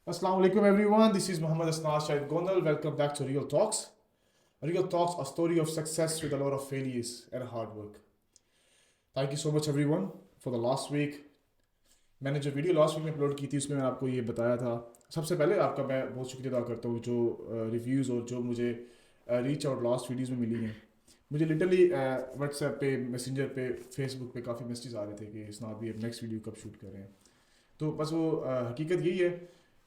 Assalamu alaikum everyone. This is Muhammad Asnar Shahid Gondal. Welcome back to Real Talks. Real Talks, a story of success with a lot of failures and hard work. Thank you so much everyone for the last week. मैंने जो video last week में upload की थी उसमें मैंने आपको ये बताया था. सबसे पहले आपका मैं बहुत शुक्रिया अदा करता हूँ जो रिव्यूज़ और जो मुझे रीच आउट लास्ट वीडियोज़ में मिली हैं. मुझे लिटरली व्हाट्सएप पे, मैसेंजर पे, फेसबुक पे काफ़ी मैसेजेस आ रहे थे कि इसना भी अब नेक्स्ट वीडियो कब शूट कर रहे हैं. तो बस वो हकीकत यही है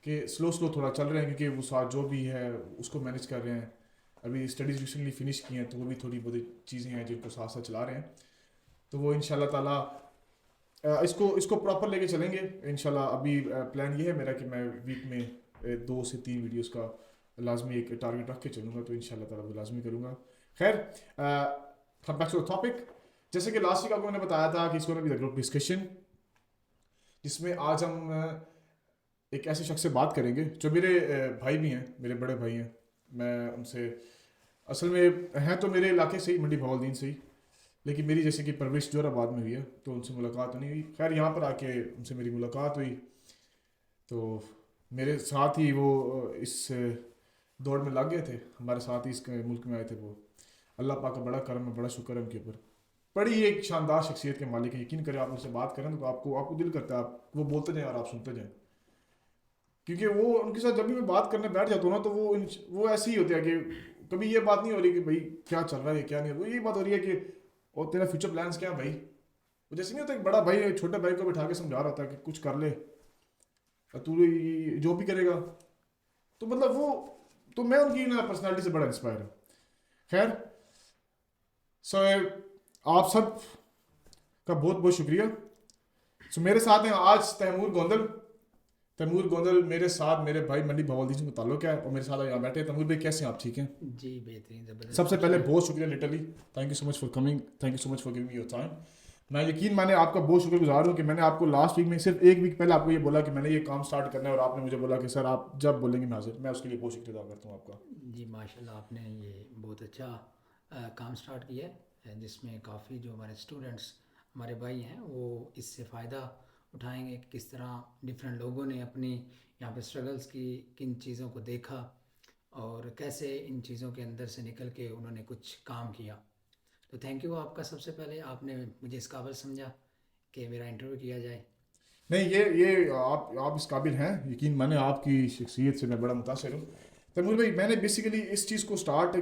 कि स्लो स्लो थोड़ा चल रहे हैं क्योंकि वो साथ जो भी है उसको मैनेज कर रहे हैं. अभी स्टडीज़ रिसेंटली फिनिश की हैं तो वो भी थोड़ी बहुत चीज़ें हैं जिनको साथ साथ चला रहे हैं. तो वो इंशाल्लाह ताला इसको इसको प्रॉपर लेके चलेंगे इंशाल्लाह. अभी प्लान ये है मेरा कि मैं वीक में 2 से 3 वीडियोस का लाजमी एक टारगेट रख के चलूँगा. तो इंशाल्लाह ताला वो लाजमी करूँगा. खैर, come back to the topic. जैसे कि लास्ट वीक आपको मैंने बताया था कि इसको ना भी ग्रुप डिस्कशन, जिसमें आज हम एक ऐसे शख्स से बात करेंगे जो मेरे भाई भी हैं, मेरे बड़े भाई हैं. मैं उनसे असल में हैं तो मेरे इलाके से ही, मंडी भवालदीन से ही, लेकिन मेरी जैसे कि परवरिश जोराबाद में हुई है तो उनसे मुलाकात तो नहीं हुई. खैर, यहाँ पर आके उनसे मेरी मुलाकात हुई तो मेरे साथ ही वो इस दौड़ में लग गए थे. हमारे साथ ही इस मुल्क में आए थे वो. अल्लाह पाक का बड़ा करम है, बड़ा शुक्र है उनके ऊपर. बड़ी ही एक शानदार शख्सियत के मालिक है. यकीन करें, आप उनसे बात करें तो आपको आपको दिल करता है आप वो बोलते जाएं और आप सुनते जाएं. क्योंकि वो उनके साथ जब भी मैं बात करने बैठ जाता हूँ ना तो वो ऐसे ही होते हैं कि कभी ये बात नहीं हो रही कि भाई क्या चल रहा है क्या नहीं. वो यही बात हो रही है कि और तेरा फ्यूचर प्लान्स क्या है भाई. वो जैसे नहीं होता एक बड़ा भाई छोटे भाई को बिठा के समझा रहा होता है कि कुछ कर ले और तू जो भी करेगा. तो मतलब वो, तो मैं उनकी ना पर्सनालिटी से बड़ा इंस्पायर हूँ. खैर, सो आप सब का बहुत बहुत शुक्रिया. सो मेरे साथ हैं आज तैमूर गोंदल. तैमूर गोंदल मेरे साथ, मेरे भाई मंडी भवालदी से मुताल्लुक है और मेरे साथ यहाँ बैठे हैं. तैमूर भाई कैसे हैं आप, ठीक हैं? जी बेहतरीन ज़बरदस्त सबसे आप पहले सुनाएं। बहुत शुक्रिया literally. Thank you so much for coming, thank you so much for giving your time. मैं यकीन माने आपका बहुत शुक्रगुजार हूँ कि मैंने आपको लास्ट वीक में, सिर्फ एक वीक पहले आपको ये बोला कि मैंने ये काम स्टार्ट करना है और आपने मुझे बोला कि सर आप जब बोलेंगे मैं हाजिर. मैं उसके लिए बहुत शुक्रिया अदा करता हूँ आपका. जी माशाल्लाह, आपने ये बहुत अच्छा काम स्टार्ट किया है जिसमें काफ़ी जो हमारे स्टूडेंट्स, हमारे भाई हैं, वो इससे फ़ायदा उठाएंगे कि किस तरह डिफरेंट लोगों ने अपनी यहाँ पे स्ट्रगल्स की, किन चीज़ों को देखा और कैसे इन चीज़ों के अंदर से निकल के उन्होंने कुछ काम किया. तो थैंक यू आपका. सबसे पहले आपने मुझे इस काबिल समझा कि मेरा इंटरव्यू किया जाए. नहीं, ये आप इस काबिल हैं. यकीन माने आपकी शख्सियत से मैं बड़ा मुतासर हूँ. तैमूर भाई, मैंने बेसिकली इस चीज़ को स्टार्ट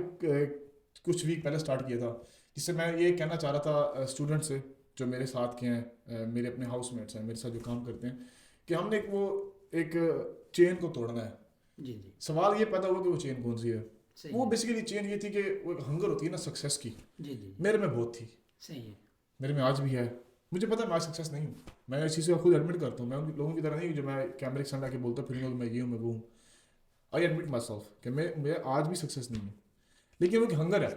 कुछ वीक पहले स्टार्ट किया था, जिससे मैं ये कहना चाह रहा था स्टूडेंट से जो मेरे साथ के हैं, मेरे अपने हाउसमेट्स हैं, मेरे साथ जो काम करते हैं, कि हमने एक चेन को तोड़ना है. जी जी. सवाल ये पैदा हुआ कि वो चेन कौन सी है. सही वो है. बेसिकली चेन ये थी कि वो एक हंगर होती है ना सक्सेस की. जी जी. मेरे में बहुत थी, सही है. मेरे में आज भी है. मुझे पता है मैं सक्सेस नहीं हूँ. मैं इस चीज़ को खुद एडमिट करता हूँ. मैं उन लोगों की तरह नहीं हूँ जो मैं कैमरे के सामने आके बोलता फिरूंगा कि मैं ये हूँ, मैं वो हूँ. आई एडमिट माई सेल्फ कि मैं आज भी सक्सेस नहीं हूँ. लेकिन वो एक हंगर है,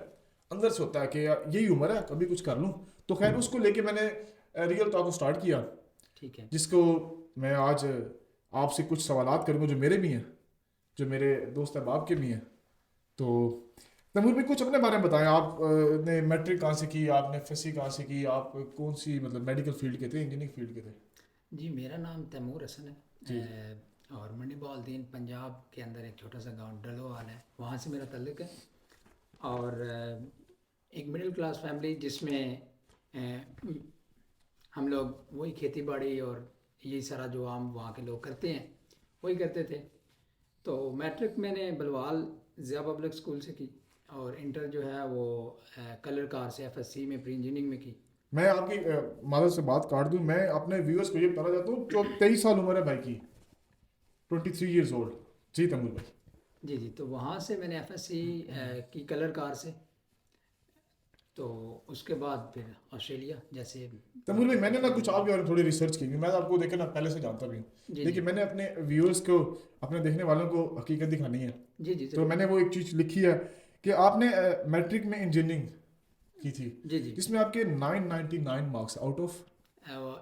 अंदर से होता है कि यार यही उम्र है, कभी कुछ कर लूँ. तो खैर, उसको लेके मैंने रियल टॉक को स्टार्ट किया, ठीक है. जिसको मैं आज आपसे कुछ सवालात करूँगा जो मेरे भी हैं, जो मेरे दोस्त अहबाब के भी हैं. तो तैमूर भी कुछ अपने बारे में बताएं. आप ने मैट्रिक कहाँ से की, आपने एफएससी कहाँ से की, आप कौन सी मतलब मेडिकल फील्ड के थे, इंजीनियरिंग फील्ड के थे? जी मेरा नाम तैमूर हसन है. जी. और मंडी बहालदीन पंजाब के अंदर एक छोटा सा गांव डलोवाल है, वहाँ से मेरा तल्लुक़ है. और एक मिडिल क्लास फैमिली जिसमें अ, हम लोग वही खेती बाड़ी और यही सारा जो आम वहाँ के लोग करते हैं वही करते थे. तो मैट्रिक मैंने बलवाल ज़िया पब्लिक स्कूल से की और इंटर जो है वो कलर कार से एफएससी में प्री इंजीनियरिंग में की. मैं आपकी मादर से बात काट दूं, मैं अपने व्यूअर्स को ये बताना चाहता हूँ जो 23 साल उम्र है भाई की, 23 years old. जी तैमूर भाई. जी जी. तो वहाँ से मैंने एफएससी की कलर कार से. तो उसके बाद फिर ऑस्ट्रेलिया जैसे तैमूर भाई, बाकी मैंने ना काफ़ी कुछ लोग हैं. आपके बारे में थोड़ी रिसर्च की. मैं तो आपको देखे ना पहले से जानता भी हूँ, जी जी. लेकिन मैंने अपने व्यूअर्स को, अपने देखने वालों को हकीकत दिखानी है. जी जी तो ज़रूर. मैंने वो एक चीज़ लिखी है कि आपने मैट्रिक में इंजीनियरिंग की थी, जी जी. जिसमें आपके 999 मार्क्स आउट ऑफ.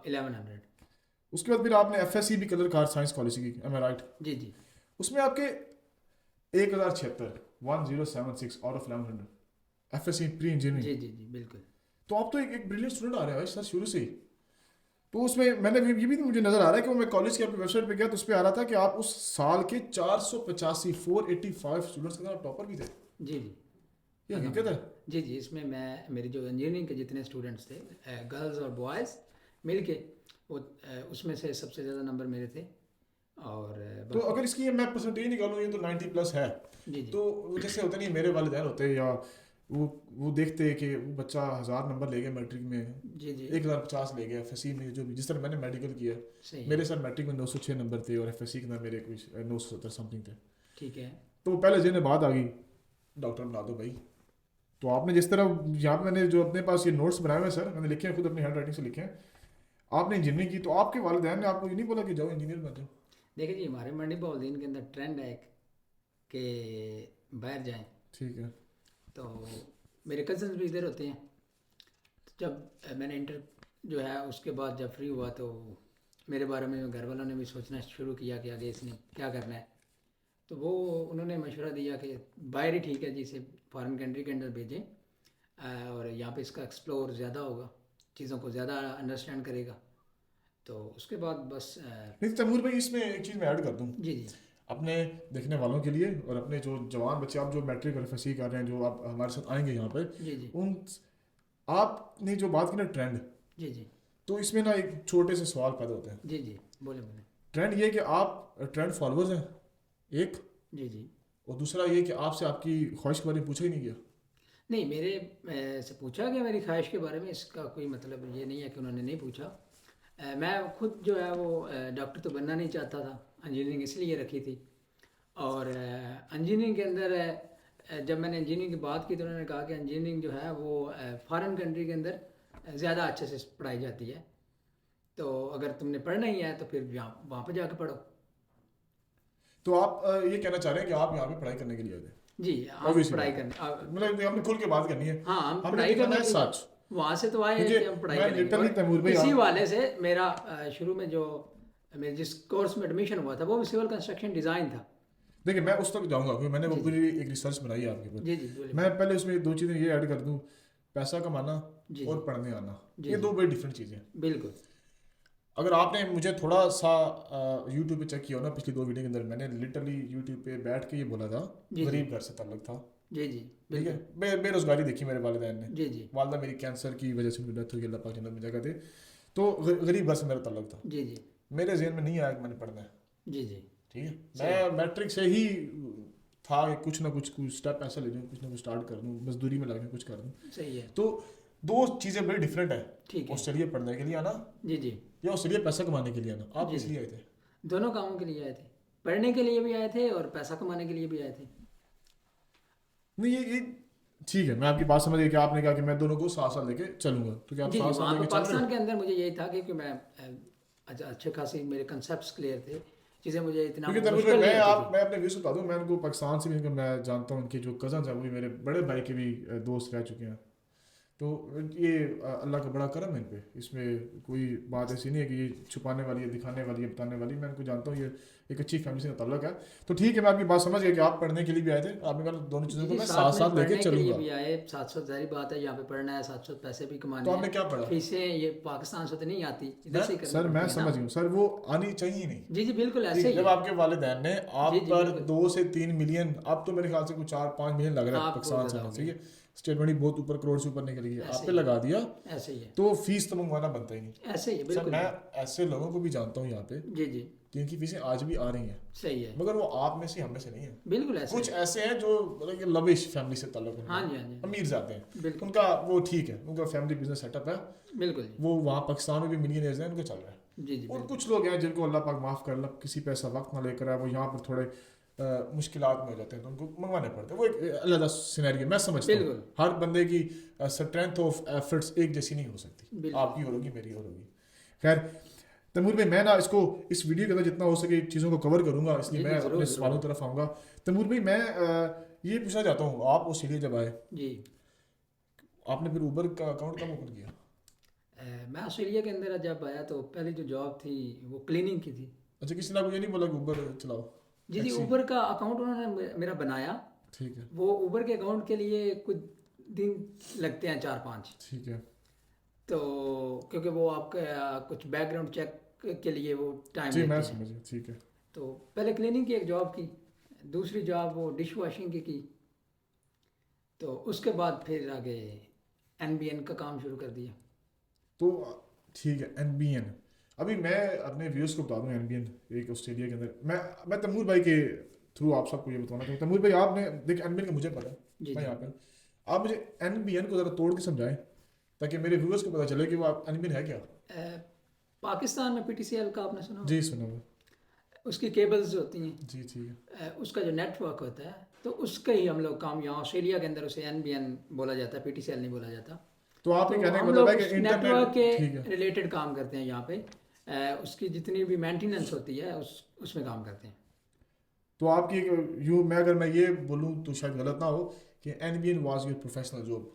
1100. उसके बाद फिर आपने एफएससी भी कलर कार साइंस कॉलेज की, एम आई राइट? जी जी. उसमें आपके 1076 out of 1100 FSc pre engineering. जी जी जी बिल्कुल. तो आप तो एक ब्रिलियंट स्टूडेंट आ रहे हैं भाई सर, शुरू से ही. तो उसमें मैंने ये भी मुझे नज़र आ रहा है कि वो मैं कॉलेज की अपनी वेबसाइट पे गया तो उस पर आ रहा था कि आप उस साल के 485 स्टूडेंट्स के अंदर टॉपर भी थे। जी जी। ये हकीकत है। अल्हम्दुलिल्लाह जी जी। इसमें मैं मेरी जो इंजीनियरिंग के जितने स्टूडेंट्स थे, गर्ल्स और बॉयज़ मिल के, वो उसमें से सबसे ज़्यादा नंबर मेरे थे। और तो बाकी अगर इसकी मैं परसेंटेज निकालूँ, ये तो 90 प्लस है। जी जी तो वो जैसे होता नहीं, मेरे वालिदैन होते हैं या वो देखते हैं कि वो बच्चा 1000 नंबर ले गया मैट्रिक में, जी जी। 1050 ले गया एफएससी में, जो भी जिस तरह मैंने मेडिकल किया, सही मेरे है। सर मैट्रिक में 906 नंबर थे और एफएससी के अंदर मेरे कुछ 970 समथिंग थे। ठीक है। तो पहले दिन बात आ गई, डॉक्टर बना दो भाई। तो आपने जिस तरह यहाँ पे मैंने जो अपने पास ये नोट्स बनाए हुए हैं सर, मैंने लिखे हैं खुद अपनी हैंड राइटिंग से लिखे हैं। आपने इंजीनियरिंग की तो आपके वालिदैन ने आपको ये नहीं बोला कि जाओ इंजीनियर बन जाओ? देखिए जी, हमारे मंडी बहाउद्दीन के अंदर ट्रेंड है एक कि बाहर जाएं। ठीक है। तो मेरे कज़न्स भी इधर होते हैं। तो जब मैंने इंटर जो है उसके बाद जब फ्री हुआ तो मेरे बारे में घर वालों ने भी सोचना शुरू किया कि आगे इसने क्या करना है। तो वो उन्होंने मशवरा दिया कि बाहर ही ठीक है जी, इसे फॉरेन कंट्री के अंदर भेजें, और यहाँ पे इसका एक्सप्लोर ज़्यादा होगा, चीज़ों को ज़्यादा अंडरस्टैंड करेगा। तो उसके बाद बस नहीं तैमूर भाई, इसमें एक चीज़ मैं ऐड कर दूँ जी जी अपने देखने वालों के लिए और अपने जो जवान बच्चे आप जो मैट्रिक और एफएससी कर रहे हैं, जो आप हमारे साथ आएंगे यहाँ पे, जी जी उन आपने जो बात की ना ट्रेंड, जी जी तो इसमें ना एक छोटे से सवाल पैदा होते हैं। जी जी। बोले बोले। ट्रेंड ये कि आप ट्रेंड फॉलोअर्स हैं एक, जी जी। और दूसरा ये कि आपसे आपकी ख्वाहिश के बारे में पूछा ही नहीं गया। नहीं, मेरे से पूछा गया मेरी ख्वाहिश के बारे में, इसका कोई मतलब ये नहीं है कि उन्होंने नहीं पूछा। मैं खुद जो है वो डॉक्टर तो बनना नहीं चाहता था, इंजीनियरिंग इसलिए रखी थी। और इंजीनियरिंग के अंदर जब मैंने इंजीनियरिंग की बात की तो उन्होंने कहा कि इंजीनियरिंग जो है वो फॉरेन कंट्री के अंदर ज़्यादा अच्छे से पढ़ाई जाती है, तो अगर तुमने पढ़ना ही है तो फिर यहाँ वहाँ पर जाकर पढ़ो। तो आप ये कहना चाह रहे हैं कि आप यहाँ पे पढ़ाई करने के लिए आए थे? जी, हम ऑब्वियसली पढ़ाई बात है, करने मतलब हमने खुल के बात करनी है, हाँ, हम हमने पढ़ाई दिखाना करने है के लिए सच। वहाँ से तो आए हैं क्योंकि कि हम पढ़ाई मैं करेंगे। लिटरली तैमूर और भाई इसी आप, वाले से मेरा शुरू में जो मेरे जिस कोर्स में एडमिशन हुआ था वो भी सिविल कंस्ट्रक्शन डिज़ाइन था। देखिए मैं उस तक जाऊंगा क्योंकि मैंने वो जी जी पूरी एक रिसर्च बनाई है आपके ऊपर। जी जी। बोले मैं बोले। पहले उसमें दो चीज़ें ये ऐड कर दूं, पैसा कमाना जी और जी पढ़ने आना, जी ये जी। दो बड़ी डिफरेंट चीज़ें हैं। बिल्कुल। अगर आपने मुझे थोड़ा सा यूट्यूब पे चेक किया हो ना, पिछली 2 वीडियो के अंदर मैंने लिटरली यूट्यूब पे बैठ के ये बोला था, जी जी गरीब घर से ताल्लुक था। जी जी। ठीक है, बिल्कुल। बेरोजगारी देखी मेरे वालिदैन ने, जी जी वालदा मेरी कैंसर की वजह से उनकी डेथ हुई, अल्लाह पाक जन्नत में जगह दे। तो गरीब घर से मेरा ताल्लुक था, जी जी मेरे जहन में नहीं आया कि मैंने पढ़ना है। जी जी। ठीक है, सही। मैं मैट्रिक से ही था कि कुछ ना कुछ स्टेप ऐसा ले लूँ, कुछ ना कुछ स्टार्ट कर दूँ, मजदूरी में लग कुछ कर दूँ। सही है। तो दो चीज़ें बड़ी डिफरेंट है, ठीक है। ऑस्ट्रेलिया पढ़ने के लिए आना जी जी या ऑस्ट्रेलिया पैसा कमाने के लिए आना। आप जी किस जी। लिए आए थे? दोनों कामों के लिए आए थे, पढ़ने के लिए भी आए थे और पैसा कमाने के लिए भी आए थे। नहीं ये ठीक है, मैं आपकी बात समझ गई कि आपने कहा कि मैं दोनों को साथ साथ लेके चलूंगा, तो क्या आप जी जी। साथ साथ वहाँ पर लेके चल रहे पाकिस्तान हो? के अंदर मुझे यही था कि मैं अच्छे खासी मेरे कंसेप्ट क्लियर थे, चीज़ें मुझे इतना क्योंकि तब मुश्किल नहीं मैं होती आप मैं अपने व्यूज बता दूं, मैं उनको पाकिस्तान से भी उनको मैं जानता हूँ, उनके जो कज़न हैं वो भी मेरे बड़े भाई के भी दोस्त रह चुके हैं। तो ये अल्लाह का बड़ा करम है इन पे, इसमें कोई बात ऐसी नहीं है कि ये छुपाने वाली है, दिखाने वाली है, बताने वाली। मैं इनको जानता हूँ, ये एक अच्छी फैमिली से ताल्लुक है। तो ठीक है, मैं आपकी बात समझ गया कि आप पढ़ने के लिए भी आए थे, आपने कहा दोनों जी चीज़ों को जी। मैं साथ साथ में साथ लेके पढ़ने के लिए चलूंगा। भी आए, साथ साथ जारी बात है यहाँ पे पढ़ना है, साथ साथ पैसे भी तो कमाने आपने हैं। क्या पढ़ा? फीसें ये पाकिस्तान से तो नहीं आती, इधर से ही करनी सर मैं पड़ती है ना। समझ गया सर, वो आनी चाहिए नहीं। जी जी बिल्कुल ठीक ऐसे है, ही जब है। आपके वालिदैन ने आप जी जी पर बिल्कुल। 2 से 3 मिलियन, अब तो मेरे ख्याल से कुछ 4-5 मिलियन लग रहा है आपको पाकिस्तान से ज़्यादा आना हो चाहिए, गया। स्टेटमेंट ही बहुत ऊपर करोड़ से ऊपर निकल गई है, आप ऐसे पे ही लगा दिया, है। ऐसे ही है। तो फीस तो मंगवाना बनता ही नहीं। ऐसे ही है। सर बिल्कुल। मैं ऐसे लोगों को भी जानता हूँ यहाँ पे जी जी। जिनकी फीसें आज भी आ रही हैं, सही है। मगर वो आप में से हम में से नहीं है। बिल्कुल ऐसे कुछ है। ऐसे हैं जो मतलब कि लविश फैमिली से ताल्लुक हाँ उनका, जी हाँ जी। अमीर जाते हैं, बिल्कुल उनका वो ठीक है, उनका फैमिली बिजनेस सेटअप है, बिल्कुल जी। वो वहाँ पाकिस्तान में भी मिलियनेयर्स हैं, उनका चल रहा है। जी जी और बिल्कुल। कुछ लोग हैं जिनको अल्लाह पाक माफ़ कर, अल्लाह किसी पे ऐसा वक्त ना लेकर आए, वो यहाँ पर थोड़े मुश्किलात में हो जाते हैं तो उनको मंगवाने पड़ते हैं। वो एक अलग सिनेरियो मैं समझता हूँ। बिल्कुल हर बंदे की स्ट्रेंथ ऑफ एफर्ट्स एक जैसी नहीं हो सकती, बिल्कुल। आपकी और होगी, मेरी और होगी। खैर तैमूर भाई, मैं ना इसको इस वीडियो के अंदर जितना हो सके चीज़ों को कवर करूँगा, इसलिए जी जी मैं ज़रूर अपने ज़रूर। सवालों की तरफ आऊँगा। तैमूर भाई मैं ये पूछना चाहता हूँ, आप ऑस्ट्रेलिया जब आए, जी आपने फिर ऊबर का अकाउंट कब ओपन किया? मैं ऑस्ट्रेलिया के अंदर जब आया तो पहली जो जॉब थी वो क्लीनिंग की थी। अच्छा, किसी ने आपको ये नहीं बोला कि ऊबर चलाओ? जी जी। टैक्सी? ऊबर का अकाउंट उन्होंने मेरा बनाया। ठीक है। वो ऊबर के अकाउंट के लिए कुछ दिन लगते हैं, 4-5। ठीक है। तो क्योंकि वो आपका कुछ बैकग्राउंड चेक के लिए वो टाइम जी लेते मैं हैं। समझ गया, ठीक है। तो पहले क्लीनिंग की एक जॉब की, दूसरी जॉब वो डिश वॉशिंग की। तो उसके बाद फिर आगे एनबीएन का काम शुरू कर दिया। तो ठीक है, एनबीएन। अभी मैं अपने व्यूअर्स को बता दूं, एनबीएन एक ऑस्ट्रेलिया के अंदर, मैं तैमूर भाई के थ्रू आप सबको ये बताना चाहूँ। तैमूर भाई आपने देख, एनबीएन का मुझे पता है, जी मैं जी। यहाँ पे हूँ। आप मुझे एनबीएन को ज़रा तोड़ के समझाएं ताकि मेरे व्यूअर्स को पता चले कि वो आप एनबीएन है क्या। पाकिस्तान में पीटीसीएल का आपने सुना जी होगा। सुना हुआ। उसकी केबल्स जो होती हैं, जी ठीक है। उसका जो नेटवर्क होता है, तो उसका ही हम लोग काम यहाँ ऑस्ट्रेलिया के अंदर उसे एनबीएन बोला जाता है, पीटीसीएल नहीं बोला जाता। तो आप ये तो कहने का हम मतलब लोग है कि उस नेटवर्क इंटरनेट, ठीक है। के रिलेटेड काम करते हैं यहाँ पे। उसकी जितनी भी मेंटेनेंस होती है उसमें काम करते हैं। तो आपकी यूँ मैं अगर मैं ये बोलूँ तो शायद गलत ना हो कि NBN was your professional job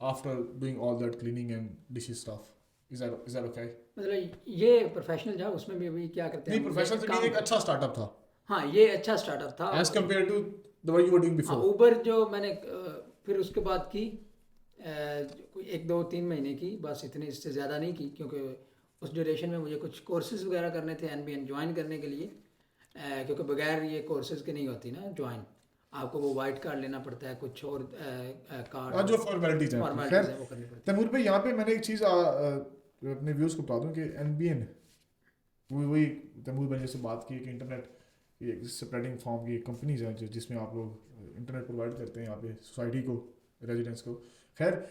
after doing all that cleaning and dishes stuff. Is that okay? मतलब ये प्रोफेशनल जॉब, उसमें भी अभी क्या करते हैं नहीं, हम, ये प्रोफेशनल से भी काम एक करते अच्छा हैं। स्टार्टअप था हाँ, ये अच्छा स्टार्टअप था। As compare to the way you were doing हाँ, बिफोर। ऊबर जो मैंने फिर उसके बाद की, कोई 1 2 3 महीने की बस, इतनी, इससे ज़्यादा नहीं की, क्योंकि उस ड्यूरेशन में मुझे कुछ कोर्सेज वगैरह करने थे एनबीएन ज्वाइन करने के लिए। क्योंकि बगैर ये कोर्सेज के नहीं होती ना ज्वाइन, आपको वो वाइट कार्ड लेना पड़ता है, कुछ और कार्ड हाँ, जो और फॉर्मेलिटीज हैं आपकी, खैर। फॉर्मेलिटीज़ हैं वो करनी पड़ती तैमूर भाई यहाँ पे मैंने एक चीज़ अपने व्यूज़ को बता दूँ कि एनबीएन वही तैमूर भाई जैसे बात की कि इंटरनेट ये स्प्रेडिंग फॉर्म की कंपनीज हैं जिसमें आप लोग इंटरनेट प्रोवाइड करते हैं यहाँ पे सोसाइटी को, रेजिडेंट्स को। खैर,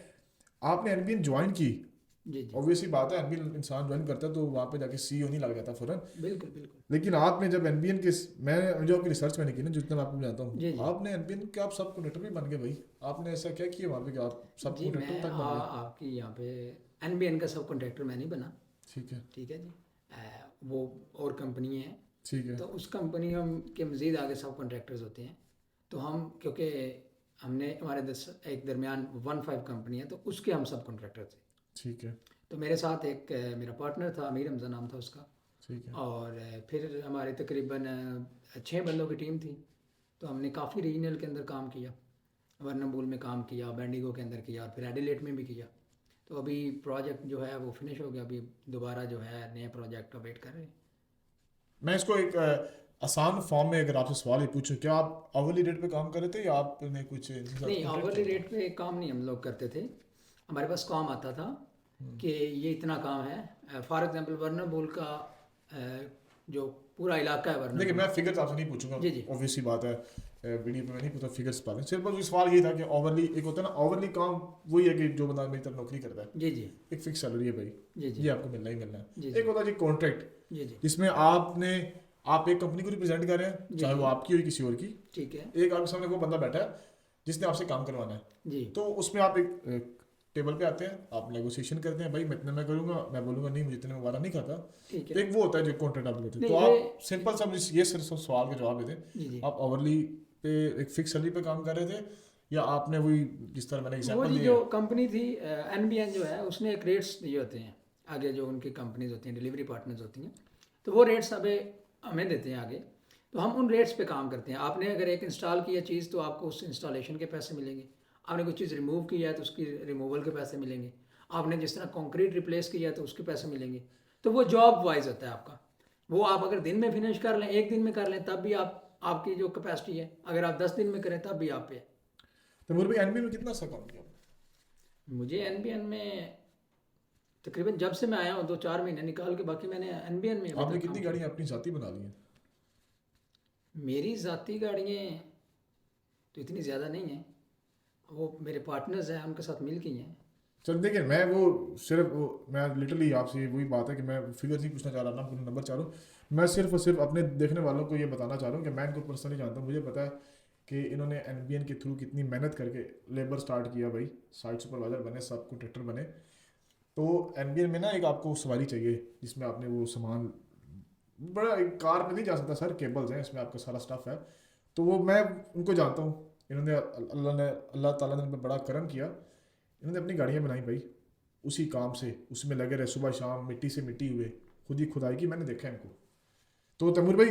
आपने एनबीएन ज्वाइन की, है। जी जी। ऑब्वियसली बात है, एनबीएन इंसान ज्वाइन करता है तो वहाँ पे जाके सीईओ नहीं लग जाता फौरन। बिल्कुल बिल्कुल। लेकिन आपने जब एनबीएन के, मैं जो आपकी रिसर्च मैंने की ना, जितना मैं आपको जानता हूँ, जी जी। आपने एनबीएन के आप सब कॉन्ट्रैक्टर भी बन गए भाई। आपने ऐसा क्या किया वहाँ पे कि आप सब जी कॉन्ट्रैक्टर मैं तक बन गए? आपकी यहाँ पे एनबीएन का सब कॉन्ट्रैक्टर मैं नहीं बना। ठीक है। ठीक है जी। वो और कंपनी है। ठीक है। तो उस कंपनी के मज़ीद आगे सब कॉन्ट्रैक्टर्स होते हैं। तो हम, क्योंकि हमने हमारे एक दरमियान 1 5 कंपनी है, तो उसके हम सब कॉन्ट्रैक्टर थे। ठीक है। तो मेरे साथ एक मेरा पार्टनर था, अमीर हमजा नाम था उसका। ठीक है। और फिर हमारे तकरीबन 6 बंदों की टीम थी। तो हमने काफ़ी रीजनल के अंदर काम किया, वर्नाबूल में काम किया, बैंडिगो के अंदर किया, और फिर एडिलेट में भी किया। तो अभी प्रोजेक्ट जो है वो फिनिश हो गया, अभी दोबारा जो है नए प्रोजेक्ट का वेट कर रहे हैं। मैं इसको एक आसान फॉर्म में अगर आपसे सवाल ही पूछूं, क्या आप आवरली रेट पे काम कर रहे थे या आपने कुछ इनके साथ नहीं, कॉन्ट्रैक्ट आवरली किया था? रेट पे काम नहीं हम लोग करते थे। हमारे पास काम आता था कि ये इतना काम है। फॉर एग्जांपल वर्नाबूल का जो पूरा इलाका है देखिए, मैं वर्नाबूल। फिगर्स आपसे नहीं पूछूंगा, जी जी। ऑब्वियसली बात है, वीडियो पे मैं नहीं पूछता फिगर्स पा रहे। सिर्फ बस सवाल ये था कि ओवरली, एक होता है ना ओवरली काम, वही है कि जो बंदा मेरी तरफ नौकरी करता है, जी जी। एक फिक्स सैलरी है भाई, जी जी। ये आपको मिलना ही मिलना जी है। जी। एक होता है जी कॉन्ट्रैक्ट, जी जी। जिसमें आप एक कंपनी को रिप्रेजेंट कर रहे हैं, जी चाहे जी। वो आपकी हो या किसी और की। ठीक है। एक आपके सामने वो बंदा बैठा है जिसने आपसे काम करवाना है। जी तो उसमें आप एक टेबल पे आते हैं, आप नेगोशिएशन करते हैं, भाई मैं इतने में करूंगा, मैं बोलूंगा नहीं मुझे इतने में वारा नहीं खाता। ठीक तो है। एक वो होता है जो कॉन्ट्रैक्ट आप लेते हैं। तो नहीं ये, आप सिंपल सा मुझे ये सिर्फ सवाल के जवाब देते, जी जी, आप ओवरली पे एक फिक्स सैलरी पे काम कर रहे थे या आपने वही जिस तरह मैंने वो एग्जांपल जी दिए जो हैं? कंपनी थी एनबीएन जो है, उसने एक रेट्स दिए होते हैं आगे, जो उनकी कंपनीज होती हैं, डिलीवरी पार्टनर्स होती हैं। तो वो रेट्स अभी हमें देते हैं आगे। तो हम उन रेट्स पे काम करते हैं। आपने अगर एक इंस्टॉल किया चीज़, तो आपको उस इंस्टॉलेशन के पैसे मिलेंगे। आपने कोई चीज़ रिमूव किया है तो उसकी रिमूवल के पैसे मिलेंगे। आपने जिस तरह कंक्रीट रिप्लेस किया है तो उसके पैसे मिलेंगे। तो वो जॉब वाइज होता है आपका। वो आप अगर दिन में फिनिश कर लें, एक दिन में कर लें, तब भी आपकी जो कैपेसिटी है, अगर आप 10 दिन में करें तब भी आप पे है। तो मुझे भाई एनबी में कितना सा काम किया? मुझे एनबीएन में तकरीबन जब से मैं आया हूँ 2 4 महीने निकाल के, बाकी मैंने एनबीएन में अभी आपने तक काम कितनी किया। गाड़ियाँ अपनी जाती बना ली हैं? मेरी ज़ाती गाड़ियाँ तो इतनी ज़्यादा नहीं हैं, वो मेरे पार्टनर्स हैं, उनके साथ मिल के ही हैं। चल देखिए, मैं वो सिर्फ वो मैं लिटरली आपसे वही बात है कि मैं फिगर नहीं पूछना चाह रहा, ना पूरा नंबर चाह रहा हूँ। मैं सिर्फ और सिर्फ अपने देखने वालों को ये बताना चाह रहा हूँ कि मैं इनको पर्सनली जानता हूँ, मुझे पता है कि इन्होंने एनबीएन के थ्रू कितनी मेहनत करके लेबर स्टार्ट किया भाई, साइट सुपरवाइजर बने, सब कॉन्ट्रैक्टर बने। तो एनबीएन में ना एक आपको सवारी चाहिए जिसमें आपने वो सामान, बड़ा एक कार में नहीं जा सकता सर, केबल्स हैं इसमें, आपका सारा स्टफ है। तो वो मैं उनको जानता हूँ, इन्होंने अल्लाह ताला ने इन पर बड़ा करम किया, इन्होंने अपनी गाड़ियाँ बनाई भाई उसी काम से, उसमें लगे रहे सुबह शाम, मिट्टी से मिट्टी हुए, खुद ही खुदाई की, मैंने देखा है इनको। तो तैमूर भाई,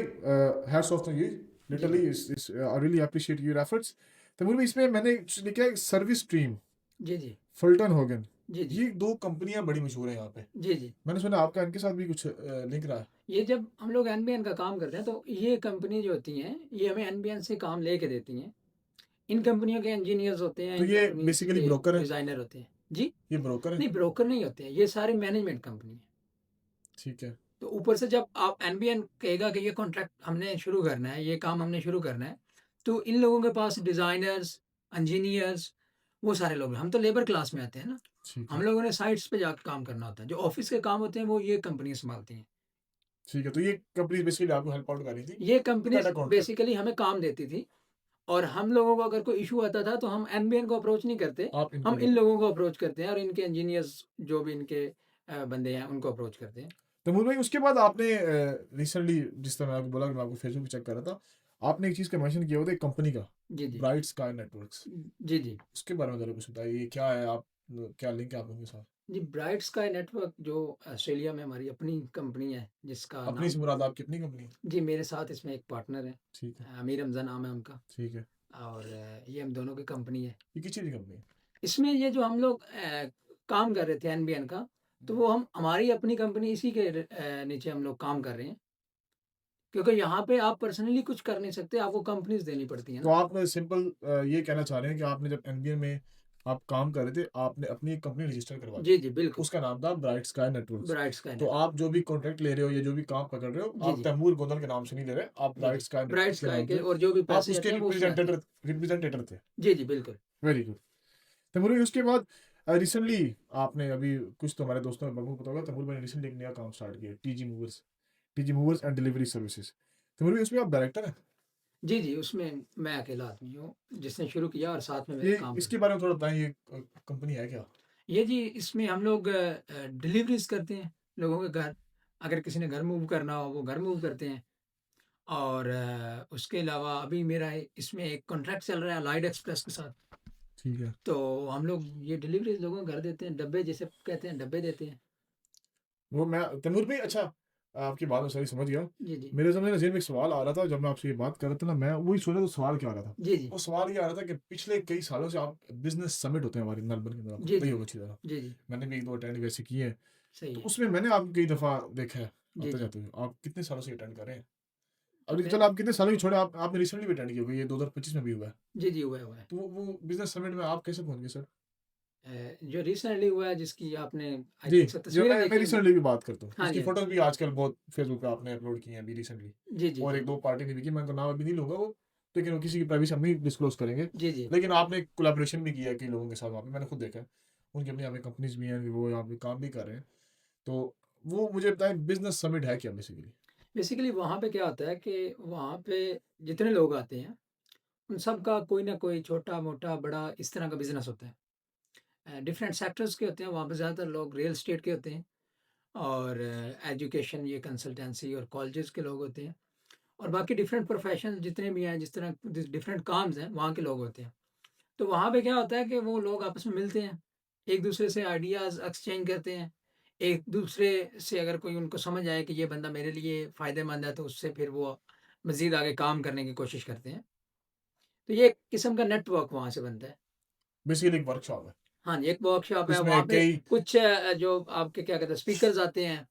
हैट्स ऑफ टू यू, जी literally I really appreciate your efforts. Taimur भाई, इसमें मैंने लिखा है सर्विस स्ट्रीम जी। जी फुलटन होगन, जी, जी। ये 2 कंपनियाँ बड़ी मशहूर हैं यहाँ पे। जी, जी। मैंने सुना आपका इनके साथ भी कुछ लिंक रहा है? ये जब हम लोग एनबीएन का काम करते हैं, तो ये कंपनी जो होती हैं, ये हमें एनबीएन से काम लेके देती हैं। इन कंपनियों के इंजीनियर्स होते हैं, तो इन ये कंपनीज़ बेसिकली के ब्रोकर है? डिज़ाइनर होते हैं। जी? ये ब्रोकर है? नहीं, ब्रोकर नहीं होते हैं, ये सारे मैनेजमेंट कंपनी है। ठीक है। तो ऊपर से जब आप एनबीएन कहेगा कि ये कॉन्ट्रैक्ट हमने शुरू करना है, ये काम हमने शुरू करना है, तो इन लोगों के पास डिज़ाइनर्स, इंजीनियर्स, वो सारे लोग हैं। हम तो लेबर क्लास में आते हैं ना। ठीक हम है। लोगों ने साइट्स पे जाके काम करना होता है। जो ऑफ़िस के काम होते हैं, वो ये कंपनियाँ सँभालती हैं। ठीक है। तो ये कंपनी बेसिकली आपको हेल्प आउट कर रही थी ये with companies that contract. Basically हमें काम देती थी, और हम लोगों को अगर कोई इश्यू आता था, तो हम एनबीएन को अप्रोच नहीं करते, आप इनको हम इन करते थे। लोगों को अप्रोच करते हैं, और इनके इंजीनियर्स जो भी इनके बंदे हैं, उनको अप्रोच करते हैं। तैमूर भाई उसके बाद आपने रिसेंटली जिस तरह मैं आपको बोला कि मैं आपको फेसबुक पे चेक कर रहा था, आपने एक चीज़ का मेंशन किया हुआ था एक कंपनी का, जी, जी। Bright Sky Networks. जी, जी। उसके बारे में ज़रा कुछ बताइए, ये क्या है? आप क्या लिंक है आप लोगों के साथ? जी, ब्राइट स्काई नेटवर्क जो ऑस्ट्रेलिया में हमारी अपनी कंपनी है, जिसका अपनी नाम, से मुराद आपकी अपनी कंपनी है? जी, मेरे साथ इसमें एक पार्टनर है, ठीक है। अमीर हमज़ा नाम है उनका, ठीक है। और ये हम दोनों की कंपनी है। ये किस चीज़ की कंपनी है? इसमें ये जो हम लोग काम कर रहे थे एनबीएन का, तो वो हम हमारी अपनी कंपनी इसी के नीचे हम लोग काम कर रहे हैं। क्योंकि यहाँ पे आप पर्सनली कुछ कर नहीं सकते, आपको कंपनीज़ देनी पड़ती हैं तो ना। आप सिंपल ये कहना चाह रहे हैं कि आपने जब एनबीए में आप काम कर रहे थे, आपने अपनी एक कंपनी रजिस्टर करवा दी। जी, जी, बिल्कुल। उसका नाम था bright Sky networks. Bright sky तो नेटवर्क। आप जो भी कॉन्ट्रैक्ट ले रहे हो या जो भी काम पकड़ रहे हो, जी, आप जी। तैमूर गोंदल के नाम से नहीं ले रहे, आप जी, ब्राइट जी। स्काई ब्राइट नेटवर्क्स के स्काई नाम के, से और जो भी आप पैसे उसके आते हैं वो उसमें आते हैं। रिप्रेजेंटेटर थे। जी, जी, बिल्कुल। Very good. तैमूर भाई उसके बाद रिसेंटली आपने अभी कुछ तो हमारे दोस्तों में बंगू पता होगा, तैमूर भाई ने रिसेंटली एक नया काम स्टार्ट किया, TG movers and delivery services. Taimur भाई उसमें आप डायरेक्टर हैं? जी, जी, उसमें मैं अकेला आदमी हूँ, जिसने शुरू किया और साथ में मेरे ये काम इसके करते हैं। बारे में थोड़ा बताएं, ये कंपनी है क्या? ये जी, इसमें हम लोग डिलीवरीज़ करते हैं लोगों के घर। अगर किसी ने घर मूव करना हो, वो घर मूव करते हैं। और उसके अलावा अभी मेरा इसमें एक कॉन्ट्रैक्ट चल रहा है अलाइड एक्सप्रेस के साथ। ठीक है। तो हम लोग ये डिलीवरीज़ लोगों के घर देते हैं, डब्बे जिसे कहते हैं, डब्बे देते हैं। वो मैं तैमूर भाई अच्छा, आपकी बात मैं सारी समझ गया। जी, जी। मेरे सामने ज़हन में एक सवाल आ रहा था जब मैं आपसे ये बात कर रहा था ना, मैं वही सोच रहा था सवाल क्या आ रहा था। जी, जी। वो सवाल ये आ रहा था कि पिछले कई सालों से आप बिज़नेस समिट होते हैं हमारे मेलबर्न के अंदर, आपको जी, पता ही जी। होगा अच्छी तरह। जी, जी। मैंने भी 1-2 अटेंड वैसे किए हैं। सही तो है। उसमें मैंने आपको कई दफ़ा देखा है जी, जी। आते-जाते हुए। आप कितने सालों से अटेंड कर रहे हैं? जी, अभी मैं, चलो आप कितने सालों की छोड़े, आप आपने रिसेंटली भी अटेंड किया होगा, ये 2025 में भी हुआ है। जी, जी, हुआ है। तो वो बिज़नेस समिट में आप कैसे पहुँच गए सर? जो रिसेंटली हुआ है, जिसकी आपने आई जी, थिंक सो जो तस्वीरें मैं देखी होंगी। रिसेंटली की बात करता हूँ। हाँ उसकी जी, हाँ जी। फ़ोटोज़ भी आजकल बहुत फ़ेसबुक पे आपने अपलोड की हैं अभी रिसेंटली। जी, जी, और जी। 1-2 पार्टी ने भी की, मैं उनका नाम अभी नहीं लूँगा वो, लेकिन वो किसी की प्राइवेसी हम नहीं डिस्क्लोज़ करेंगे। जी, जी। लेकिन आपने एक कोलैबोरेशन भी किया है कई लोगों के साथ वहाँ पे, मैंने खुद देखा है। उनकी अपनी यहाँ पे कंपनीज़ भी हैं, वो यहाँ पे काम भी कर रहे हैं। तो वो मुझे बताएँ बिज़नेस समिट है क्या बेसिकली? बेसिकली वहाँ पे क्या होता है कि वहाँ पे जितने लोग आते हैं, उन सब का कोई ना कोई छोटा-मोटा, बड़ा इस तरह का बिज़नेस होता है। डिफरेंट सेक्टर्स के होते हैं, वहाँ पे ज़्यादातर लोग रियल एस्टेट के होते हैं, और एजुकेशन, ये कंसल्टेंसी और कॉलेजेस के लोग होते हैं, और बाकी डिफरेंट प्रोफेशन जितने भी हैं, जिस तरह डिफरेंट काम्स हैं, वहाँ के लोग होते हैं। तो वहाँ पे क्या होता है कि वो लोग आपस में मिलते हैं, एक दूसरे से आइडियाज़ एक्सचेंज करते हैं, एक दूसरे से अगर कोई उनको समझ आए कि ये बंदा मेरे लिए फ़ायदेमंद है, तो उससे फिर वो मज़ीद आगे काम करने की कोशिश करते हैं। तो ये एक किस्म का नेटवर्क वहाँ से बनता है। बेसिकली एक वर्कशॉप है, हाँ जी, एक वर्कशॉप है, वहाँ जिसमें पे कई कुछ जो आपके क्या कहते हैं स्पीकर्स आते हैं,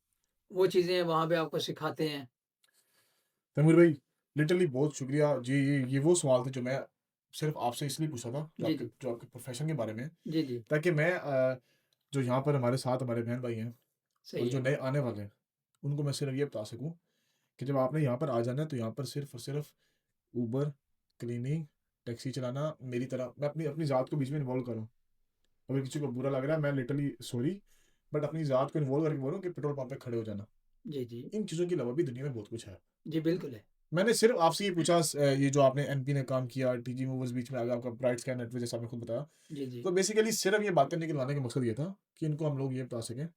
वो चीज़ें वहाँ पे आपको सिखाते हैं। तैमूर भाई लिटरली बहुत शुक्रिया जी। ये वो सवाल थे जो मैं सिर्फ़ आपसे इसलिए पूछा था, जी, जी। जो आपके प्रोफ़ेशन के बारे में है, जी, जी। ताकि मैं जो यहाँ पर हमारे साथ हमारे बहन-भाई हैं और सही जो है। नए आने वाले हैं, उनको मैं सिर्फ़ ये बता सकूँ कि जब आपने यहाँ पर आ जाना है तो यहाँ पर सिर्फ़ और सिर्फ़ उबर, क्लीनिंग, टैक्सी चलाना, मेरी तरह मैं अपनी अपनी ज़ात को बीच में इन्वॉल्व कर रहा हूँ। अगर किसी को बुरा लग रहा है मैं लिटरली सॉरी, बट अपनी ज़ात को इन्वॉल्व करके बोल रहा हूँ कि पेट्रोल पंप पे खड़े हो जाना। जी, जी। इन चीज़ों के अलावा भी दुनिया में बहुत कुछ है। जी, बिल्कुल है। मैंने सिर्फ़ आपसे ये पूछा ये जो आपने एनपी ने काम किया, टीजी मूवर्स बीच में आ गया, आपका ब्राइट स्काई नेटवर्क जैसा आपने खुद बताया। जी, जी। तो बेसिकली सिर्फ़ ये बातें निकलवाने का मकसद ये था कि इनको हम लोग ये बता सकें,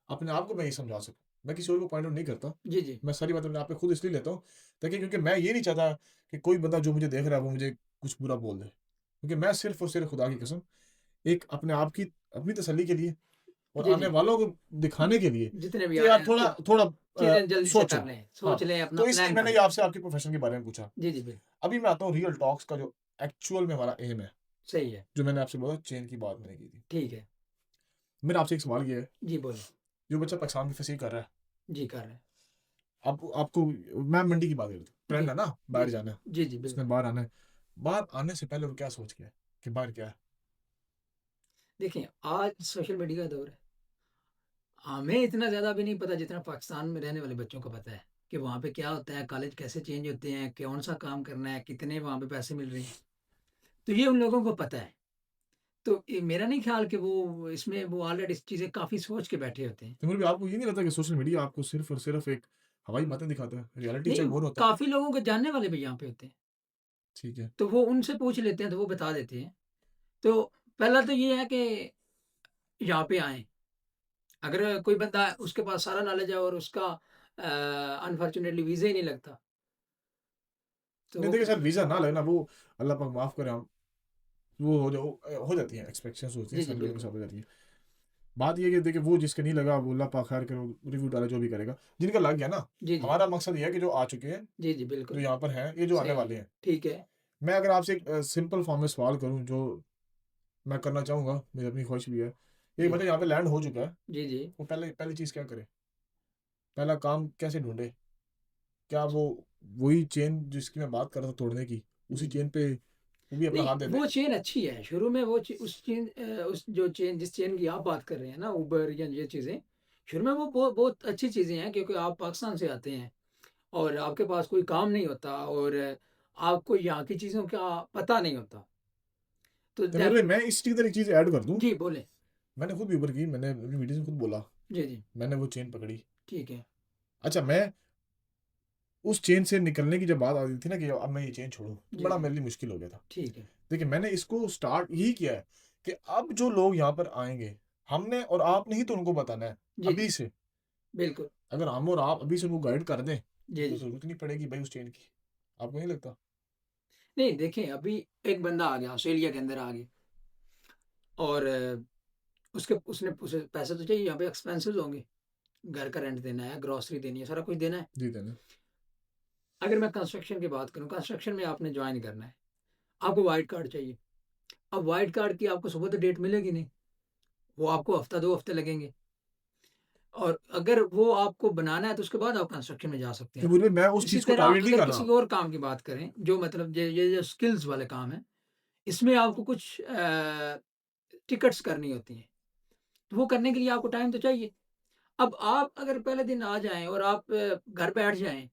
अपने आप को मैं ये समझा सकूँ। मैं किसी और को पॉइंट आउट नहीं करता। जी, जी। मैं सारी बातें अपने आप पे खुद इसलिए लेता हूँ, ताकि क्योंकि मैं ये नहीं चाहता कि कोई बंदा जो मुझे देख रहा है वो मुझे कुछ बुरा बोल दे। क्योंकि मैं सिर्फ़ और सिर्फ़ खुदा की कसम एक अपने आप की अपनी तसल्ली के लिए और जी, आने जी। वालों को दिखाने के लिए जितने भी कि आ रहे यार हैं, थोड़ा तो थोड़ा चीज़ें जल्दी से सोचो। कर लें, हाँ, सोच लें, अपना तो इसलिए प्लान मैंने करें। ये आपसे आपके प्रोफ़ेशन के बारे में पूछा। जी, जी, बिल्कुल। अभी मैं आता हूँ रियल टॉक्स का जो एक्चुअल में हमारा एम है, सही है। जो मैंने आपसे बोला चेन की बात मैंने की थी। ठीक है। मेरा आपसे एक सवाल ये है, जी बोले। जो बच्चा पाकिस्तान में फंसी कर रहा है, जी कर रहे हैं। आपको मैं मंडी की बात करता हूँ, जी फ्रेंड है ना, जी बाहर जी जाना है, जी जी उसने बिल्कुल। बाहर आना है, बाहर आने से पहले वो क्या सोच के है कि बाहर क्या है? देखिए आज सोशल मीडिया का दौर है। हमें इतना ज़्यादा भी नहीं पता जितना पाकिस्तान में रहने वाले बच्चों को पता है कि वहाँ पे क्या होता है, कॉलेज कैसे चेंज होते हैं, कौन सा काम करना है, कितने वहाँ पे पैसे मिल रहे हैं। तो ये उन लोगों को पता है। तो ये मेरा नहीं ख्याल कि वो इसमें वो ऑलरेडी इस चीज़ें काफ़ी सोच के बैठे होते हैं। तो मेरे भी आपको ये नहीं लगता कि सोशल मीडिया आपको सिर्फ और सिर्फ एक हवाई बातें दिखाता है, रियलिटी नहीं, चेक और होता है? काफ़ी लोगों को जानने वाले भी यहाँ पे होते हैं। ठीक है। तो वो उनसे पूछ लेते हैं तो वो बता देते हैं। तो पहला तो ये है कि यहाँ पे आएँ। अगर कोई बंदा उसके पास सारा नॉलेज है और उसका अनफॉर्चुनेटली वीज़ा ही नहीं लगता, तो नहीं वो देखिए फिर सर, वीज़ा ना लगना वो अल्लाह पाक माफ़ करे, हम वो हो जाती हैं, एक्सपेक्टेशंस होती हैं, जी, जी, सारे लोगों के बिल्कुल। साथ हो जाती है। बात ये है कि देखिए वो जिसके नहीं लगा वो अल्लाह पाक खैर करे, रिव्यू डाले जो भी करेगा। जिनका लग गया ना, जी, जी। हमारा मकसद ये है कि जो आ चुके हैं, जी, जी, जो बिल्कुल। यहाँ पर हैं, ये जो आने सही है। वाले हैं। ठीक है। मैं अगर आपसे एक सिंपल फॉर्म में सवाल करूँ जो मैं करना चाहूँगा, मेरी अपनी ख्वाहिश भी है। एक जी। बंदा यहाँ पे लैंड हो चुका है, जी, जी। वो पहले पहली चीज़ क्या करे? पहला काम कैसे ढूँढे? क्या वो वही चेन जिसकी मैं बात कर रहा था तोड़ने की, उसी जी, जी। चेन पे वो भी अपना नहीं, हाथ दे दे? वो चेन अच्छी है। शुरू में वो चे उस चेन उस जो चेन जिस चेन की आप बात कर रहे हैं ना, उबर या ये चीज़ें, शुरू में वो बहुत अच्छी चीज़ें हैं क्योंकि आप पाकिस्तान से आते हैं और आपके पास कोई काम नहीं होता और आपको यहाँ की चीज़ों का पता नहीं होता। तो तो डेफ मेरे मैं इस चीज़ की एक चीज़ ऐड कर दूँ, जी, बोलें। मैंने खुद भी ऊबर की, मैंने अपनी वीडियोज़ में खुद बोला, जी, जी। मैंने वो चेन पकड़ी। ठीक है। अच्छा, मैं उस चेन से निकलने की जब बात आ रही थी ना कि अब मैं ये चेन छोड़ूँ, तो जी, बड़ा जी। मेरे लिए मुश्किल हो गया था। ठीक है। देखिए, मैंने इसको स्टार्ट यही किया है कि अब जो लोग यहाँ पर आएँगे, हमने और आपने ही तो उनको बताना है, जी, अभी जी। से। बिल्कुल। अगर हम और आप अभी से उनको गाइड कर दें, जी, तो जी। ज़रूरत नहीं पड़ेगी भाई उस चेन की। आपको नहीं लगता? नहीं, देखें अभी एक बंदा आ गया, ऑस्ट्रेलिया के अंदर आ गया और उसके उसने उसे पैसे तो चाहिए, यहाँ पे एक्सपेंसेस होंगे। घर का रेंट देना है, ग्रोसरी देनी है, सारा कुछ देना है। जी, देना। अगर मैं कंस्ट्रक्शन की बात करूँ, कंस्ट्रक्शन में आपने जॉइन करना है, आपको व्हाइट कार्ड चाहिए। अब व्हाइट कार्ड की आपको सुबह तो डेट मिलेगी नहीं, वो आपको हफ्ता 2 हफ्ते लगेंगे और अगर वो आपको बनाना है तो उसके बाद आप कंस्ट्रक्शन में जा सकते तो हैं। बोले मैं उस इसी चीज़ को तरह टारगेट नहीं अगर कर किसी रहा। और काम की बात करें, जो मतलब ये जो स्किल्स वाले काम हैं, इसमें आपको कुछ टिकट्स करनी होती हैं, तो वो करने के लिए आपको टाइम तो चाहिए। अब आप अगर पहले दिन आ जाएँ और आप घर बैठ जाएँ,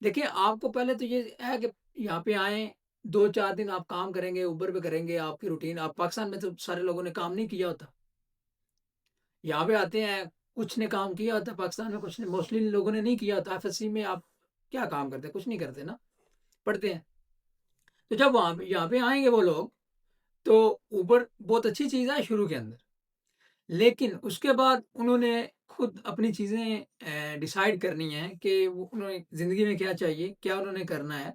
देखिए आपको पहले तो ये है कि यहाँ पे आएँ, 2-4 दिन आप काम करेंगे, उबर पे करेंगे, आपकी रूटीन आप पाकिस्तान में तो सारे लोगों ने काम नहीं किया होता। यहाँ पे आते हैं, कुछ ने काम किया होता है पाकिस्तान में, कुछ ने मोस्टली लोगों ने नहीं किया होता। एफएससी में आप क्या काम करते हैं? कुछ नहीं करते ना, पढ़ते हैं। तो जब वहाँ पे यहाँ पे आएँगे वो लोग, तो उबर बहुत अच्छी चीज़ है शुरू के अंदर। लेकिन उसके बाद उन्होंने खुद अपनी चीज़ें डिसाइड करनी है कि वो उन्हें ज़िंदगी में क्या चाहिए, क्या उन्होंने करना है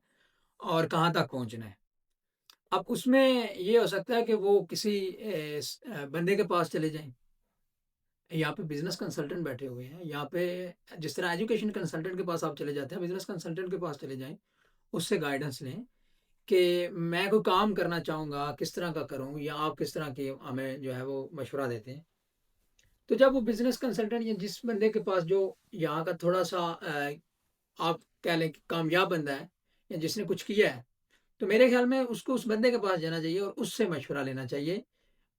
और कहाँ तक पहुँचना है। अब उसमें ये हो सकता है कि वो किसी बंदे के पास चले जाएँ। यहाँ पे बिज़नेस कंसल्टेंट बैठे हुए हैं। यहाँ पे जिस तरह एजुकेशन कंसल्टेंट के पास आप चले जाते हैं, बिज़नेस कंसल्टेंट के पास चले जाएँ, उससे गाइडेंस लें कि मैं कोई काम करना चाहूँगा, किस तरह का करूँ या आप किस तरह की हमें जो है वो मशवरा देते हैं। तो जब वो बिज़नेस कंसल्टेंट या जिस बंदे के पास जो यहाँ का थोड़ा-सा आप कह लें कि कामयाब बंदा है या जिसने कुछ किया है, तो मेरे ख़्याल में उसको उस बंदे के पास जाना चाहिए और उससे मशवरा लेना चाहिए।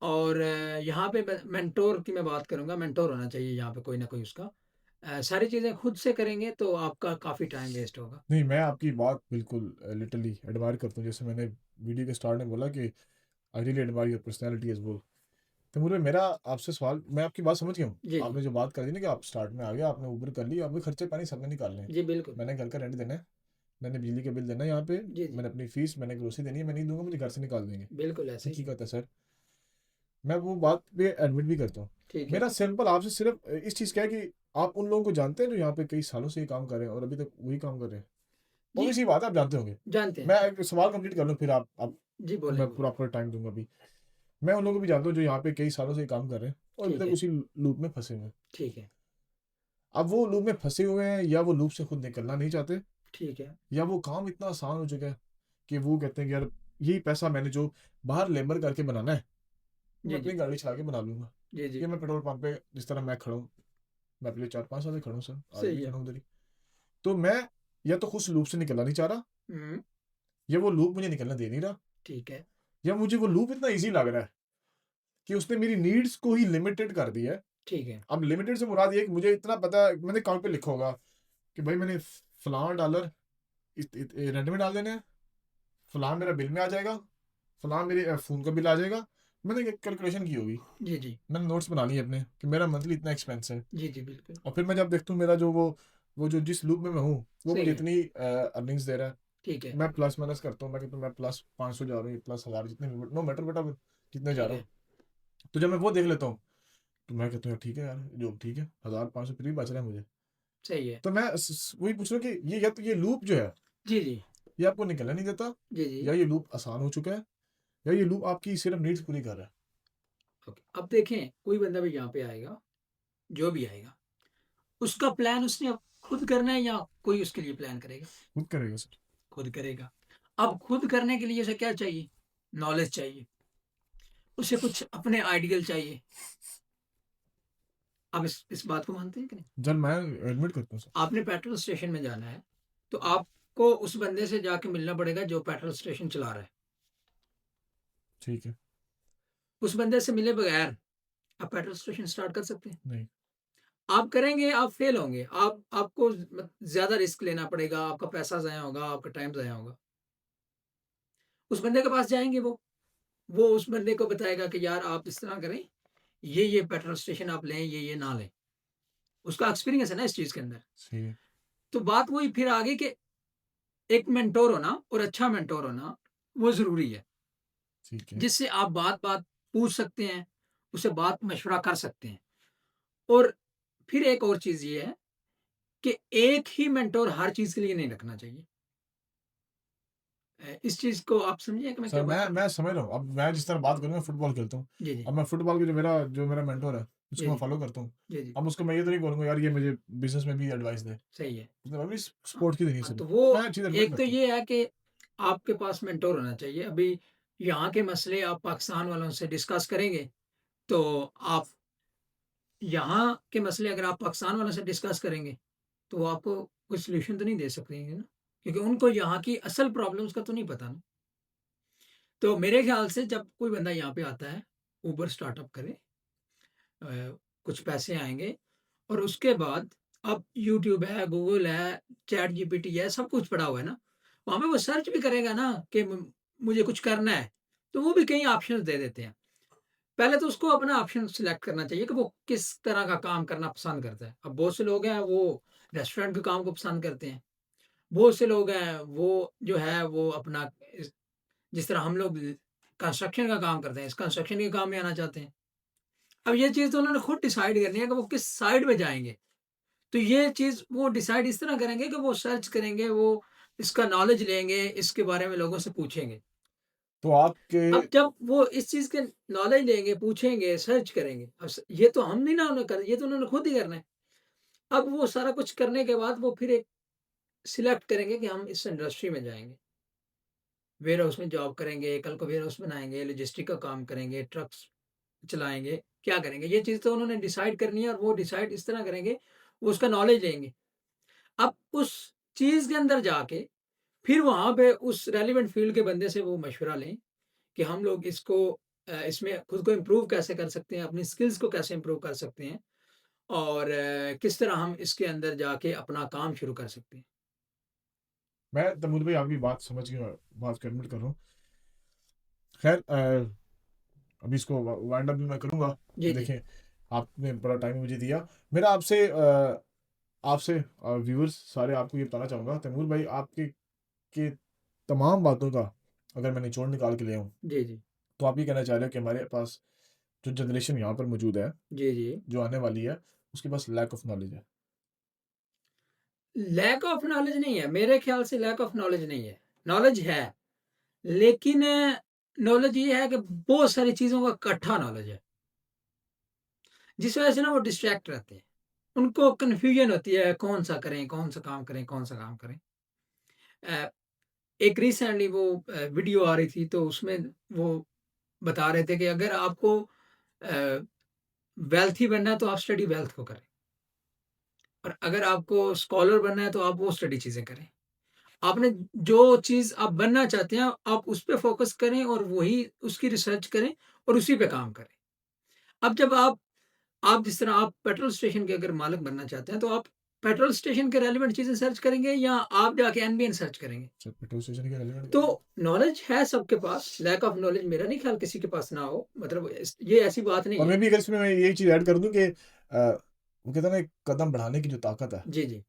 और यहाँ पे मैं मेंटोर की मैं बात करूँगा, मेंटोर होना चाहिए यहाँ पे कोई ना कोई उसका। सारी चीज़ें खुद से करेंगे तो आपका काफ़ी टाइम वेस्ट होगा। नहीं, मैं आपकी बात बिल्कुल लिटरली एडमायर करता हूँ। जैसे मैंने वीडियो के स्टार्ट में बोला कि I really admire your personality as well. तो मुझे मेरा आपसे सवाल, मैं आपकी बात समझ गया हूँ। जी, जी। आपने जो बात कर दी ना कि आप स्टार्ट में आ गए, आपने उबर कर ली, आपके खर्चे पानी सबने निकालने हैं। जी, बिल्कुल। मैंने घर का रेंट देना है, मैंने बिजली का बिल देना है यहाँ पे, जी, जी। मैंने अपनी फीस, मैंने ग्रोसरी देनी है, मैं नहीं दूँगा मुझे घर से निकाल देंगे। बिल्कुल ऐसे ही है। हकीकत है सर, मैं वो बात पे एडमिट भी करता हूँ। ठीक है। मेरा सिंपल आपसे सिर्फ इस चीज़ क्या है कि आप उन लोगों को जानते हैं जो यहाँ पे कई सालों से ये काम कर रहे हैं और अभी तक वही काम कर रहे हैं? जी, ऑब्वियस सी बात है, आप जानते होंगे। जानते हैं। मैं एक सवाल कंप्लीट कर लूँ फिर आप जी, बोलें, मैं बोलें। प्रॉपर टाइम दूँगा अभी। मैं उन लोगों को भी जानता हूँ जो यहाँ पे कई सालों से ये काम कर रहे हैं और अभी ठीक तक है, उसी लूप में फँसे हुए हैं। ठीक है, अब वो लूप में फँसे हुए हैं या वो लूप से खुद निकलना नहीं चाहते, ठीक है। या वो काम इतना आसान हो चुका है कि वो कहते हैं कि यार यही पैसा मैंने जो बाहर लेबर करके बनाना है, मैं जी, अपनी जी। गाड़ी चला के बना लूँगा। जी जी। कि मैं पेट्रोल पंप पे जिस तरह मैं खड़ा हूँ, मैं पिछले 4-5 साल से खड़ा हूँ सर, आज भी सही है। खड़ा हूँ उधर ही। तो मैं या तो उस लूप से निकलना नहीं चाह रहा, हम्म। या वो लूप मुझे निकलना दे नहीं रहा, ठीक है। या मुझे वो लूप इतना ईजी लग रहा है कि उसने मेरी नीड्स को ही लिमिटेड कर दिया है। ठीक है। अब लिमिटेड से मुराद ये है कि मुझे इतना पता है, मैंने अकाउंट पे लिखा होगा कि भाई मैंने फलां डॉलर रेंट में डाल देने हैं, फलां मेरा बिल में आ जाएगा, फलां मेरे फ़ोन का बिल आ जाएगा। मैंने एक कैलकुलेशन की होगी, जी जी। मैंने नोट्स बना लिए अपने कि मेरा मंथली इतना एक्सपेंस है। जी जी बिल्कुल। और फिर मैं जब देखता हूँ मेरा जो वो जो जिस लूप में मैं हूँ वो सही मुझे है। इतनी अर्निंग्स दे रहा है, ठीक है। मैं प्लस माइनस करता हूँ, मैं कहता हूँ मैं प्लस 500 जा रहा हूँ, प्लस 1000, जितने नो मैटर बेटा, कितने जा ठीक रहा है। हूँ। तो जब मैं वो देख लेता हूँ तो मैं कहता हूँ यार ठीक है यार, जो ठीक है, 1500 फिर भी बच रहा है मुझे। सही है। तो मैं वही पूछ रहा हूँ कि ये या तो ये लूप जो है जी जी। ये आपको निकलने नहीं देता, जी जी। या ये लूप आसान हो चुका है, या ये लूप आपकी सिर्फ नीड्स पूरी कर रहा है। ओके, अब देखें कोई बंदा भी यहाँ पे आएगा, जो भी आएगा, उसका प्लान उसने अब खुद करना है या कोई उसके लिए प्लान करेगा? खुद करेगा सर। खुद करेगा। अब खुद करने के लिए उसे क्या चाहिए? नॉलेज चाहिए। उसे कुछ अपने आइडियल चाहिए। आप इस बात को मानते हैं कि नहीं? जब मैं एडमिट करता हूँ सर। आपने पेट्रोल स्टेशन में जाना है, तो आपको उस बंदे से जाके मिलना पड़ेगा जो पेट्रोल स्टेशन चला रहा है। ठीक है। उस बंदे से मिले बगैर आप पेट्रोल स्टेशन स्टार्ट कर सकते हैं? नहीं। आप करेंगे, आप फेल होंगे। आपको ज्यादा रिस्क लेना पड़ेगा, आपका पैसा जाया होगा, आपका टाइम जाया होगा। उस बंदे के पास जाएंगे, वो उस बंदे को बताएगा कि यार आप इस तरह करें, ये पेट्रोल स्टेशन आप लें, ये ना लें। उसका एक्सपीरियंस है ना इस चीज के अंदर। सही है। तो बात वही फिर आगे कि एक मेंटोर होना और अच्छा मेंटोर होना वो जरूरी है, ठीक है। जिससे आप बात बात पूछ सकते हैं, उससे बात मशवरा कर सकते हैं। और फिर एक और चीज ये है कि एक ही मेंटोर हर चीज के लिए नहीं रखना चाहिए। इस चीज को आप समझिए कि मैं सर क्या बात कर रहा मैं समझ रहा हूँ, अब मैं जिस तरह बात करूँ, मैं फुटबॉल खेलता हूँ। हूँ? जी जी। अब मैं फुटबॉल के जो मेरा मेंटोर है जी उसको मैं जी। फॉलो करता हूँ। जी जी। अब उसको मैं ये तो नहीं बोलूँगा यार ये मुझे बिजनेस में भी एडवाइस दे, सही है। मतलब अभी हाँ, स्पोर्ट की नहीं हाँ, सिर्फ, तो वो मैं चीज़ एडमिट एक तो करता हूँ। ये है कि आपके पास मेंटोर होना चाहिए। अभी यहाँ के मसले आप पाकिस्तान वालों से डिस्कस करेंगे, तो आप यहाँ के मसले अगर आप पाकिस्तान वालों से डिस्कस करेंगे, तो वो आपको कोई सॉल्यूशन तो नहीं दे सकेंगे ना, क्योंकि उनको यहाँ की असल प्रॉब्लम्स का तो नहीं पता ना। तो मेरे ख्याल से जब कोई बंदा यहाँ पे आता है, उबर स्टार्टअप करे, कुछ पैसे आएँगे और उसके बाद अब यूट्यूब है, गूगल है, चैट जीपीटी है, सब कुछ पड़ा हुआ है ना। वहाँ पे वो सर्च भी करेगा ना कि मुझे कुछ करना है, तो वो भी कई ऑप्शंस दे देते हैं। पहले तो उसको अपना ऑप्शन सिलेक्ट करना चाहिए कि वो किस तरह का काम करना पसंद करता है। अब बहुत से लोग हैं वो रेस्टोरेंट के काम को पसंद करते हैं। बहुत से लोग हैं वो जो है वो अपना जिस तरह हम लोग कंस्ट्रक्शन का काम करते हैं, इस कंस्ट्रक्शन के काम में आना चाहते हैं। अब ये चीज़ तो उन्होंने खुद डिसाइड करनी है कि वो किस साइड में जाएँगे। तो ये चीज़ वो डिसाइड इस तरह करेंगे कि वो सर्च करेंगे, वो इसका नॉलेज लेंगे, इसके बारे में लोगों से पूछेंगे। तो आपके अब जब वो इस चीज़ के नॉलेज लेंगे, पूछेंगे, सर्च करेंगे, अब ये तो हम नहीं ना उन्हें कर, ये तो उन्होंने खुद ही करना है। अब वो सारा कुछ करने के बाद वो फिर एक सिलेक्ट करेंगे कि हम इस इंडस्ट्री में जाएँगे। वेयर हाउस में जॉब करेंगे, कल को वेयर हाउस बनाएँगे, लॉजिस्टिक का काम करेंगे, ट्रक्स चलाएँगे, क्या करेंगे? ये चीज़ तो उन्होंने डिसाइड करनी है और वो डिसाइड इस तरह करेंगे, वो उसका नॉलेज लेंगे। अब उस चीज़ के अंदर जाके फिर वहाँ पे उस रेलेवेंट फ़ील्ड के बंदे से वो मशवरा लें कि हम लोग इसको इसमें खुद को इम्प्रूव कैसे कर सकते हैं, अपनी स्किल्स को कैसे इम्प्रूव कर सकते हैं और किस तरह हम इसके अंदर जाके अपना काम शुरू कर सकते हैं। मैं तमूद भाई आपकी बात समझ के बात को एडमिट कर रहा हूँ। खैर अभी इसको वाइंड अप भी मैं करूँगा कि जी, जी। देखें आपने बड़ा टाइम मुझे दिया। मेरा आपसे आपसे व्यूअर्स सारे आपको ये बताना चाहूँगा, तैमूर भाई आपके के तमाम बातों का अगर मैं निचोड़ निकाल के ले आऊँ, जी, जी। तो आप ये कहना चाह रहे हो कि हमारे पास जो जनरेशन यहाँ पर मौजूद है, जी, जी। जो आने वाली है, उसके पास लैक ऑफ नॉलेज है। लैक ऑफ नॉलेज नहीं है, मेरे ख़्याल से लैक ऑफ नॉलेज नहीं है। नॉलेज है, लेकिन नॉलेज ये है कि बहुत सारी चीज़ों का इकट्ठा नॉलेज है, जिस वजह से ना वो डिस्ट्रैक्ट रहते हैं। उनको कन्फ्यूजन होती है, कौन-सा करें, कौन-सा काम करें, कौन-सा काम करें। अ, एक रिसेंटली वो वीडियो आ रही थी तो उसमें वो बता रहे थे कि अगर आपको अ, वेल्थी बनना है तो आप स्टडी वेल्थ को करें, और अगर आपको स्कॉलर बनना है तो आप वो स्टडी चीज़ें करें। आपने जो चीज़ आप बनना चाहते हैं, आप उस पे फ़ोकस करें और वही उसकी रिसर्च करें और उसी पे काम करें। अब जब आप जिस तरह आप पेट्रोल स्टेशन के अगर मालिक बनना चाहते हैं, तो आप पेट्रोल स्टेशन के रेलेवेंट चीज़ें सर्च करेंगे या आप जाके एनबीएन सर्च करेंगे? सर पेट्रोल स्टेशन के रेलेवेंट तो नॉलेज है सबके पास, लैक ऑफ नॉलेज मेरा नहीं ख्याल किसी के पास ना हो, मतलब ये ऐसी बात नहीं और है। मैं भी अगर इसमें मैं यही चीज़ ऐड कर दूँ कि वो कहते हैं ना एक कदम बढ़ाने की जो ताकत है, जी, जी।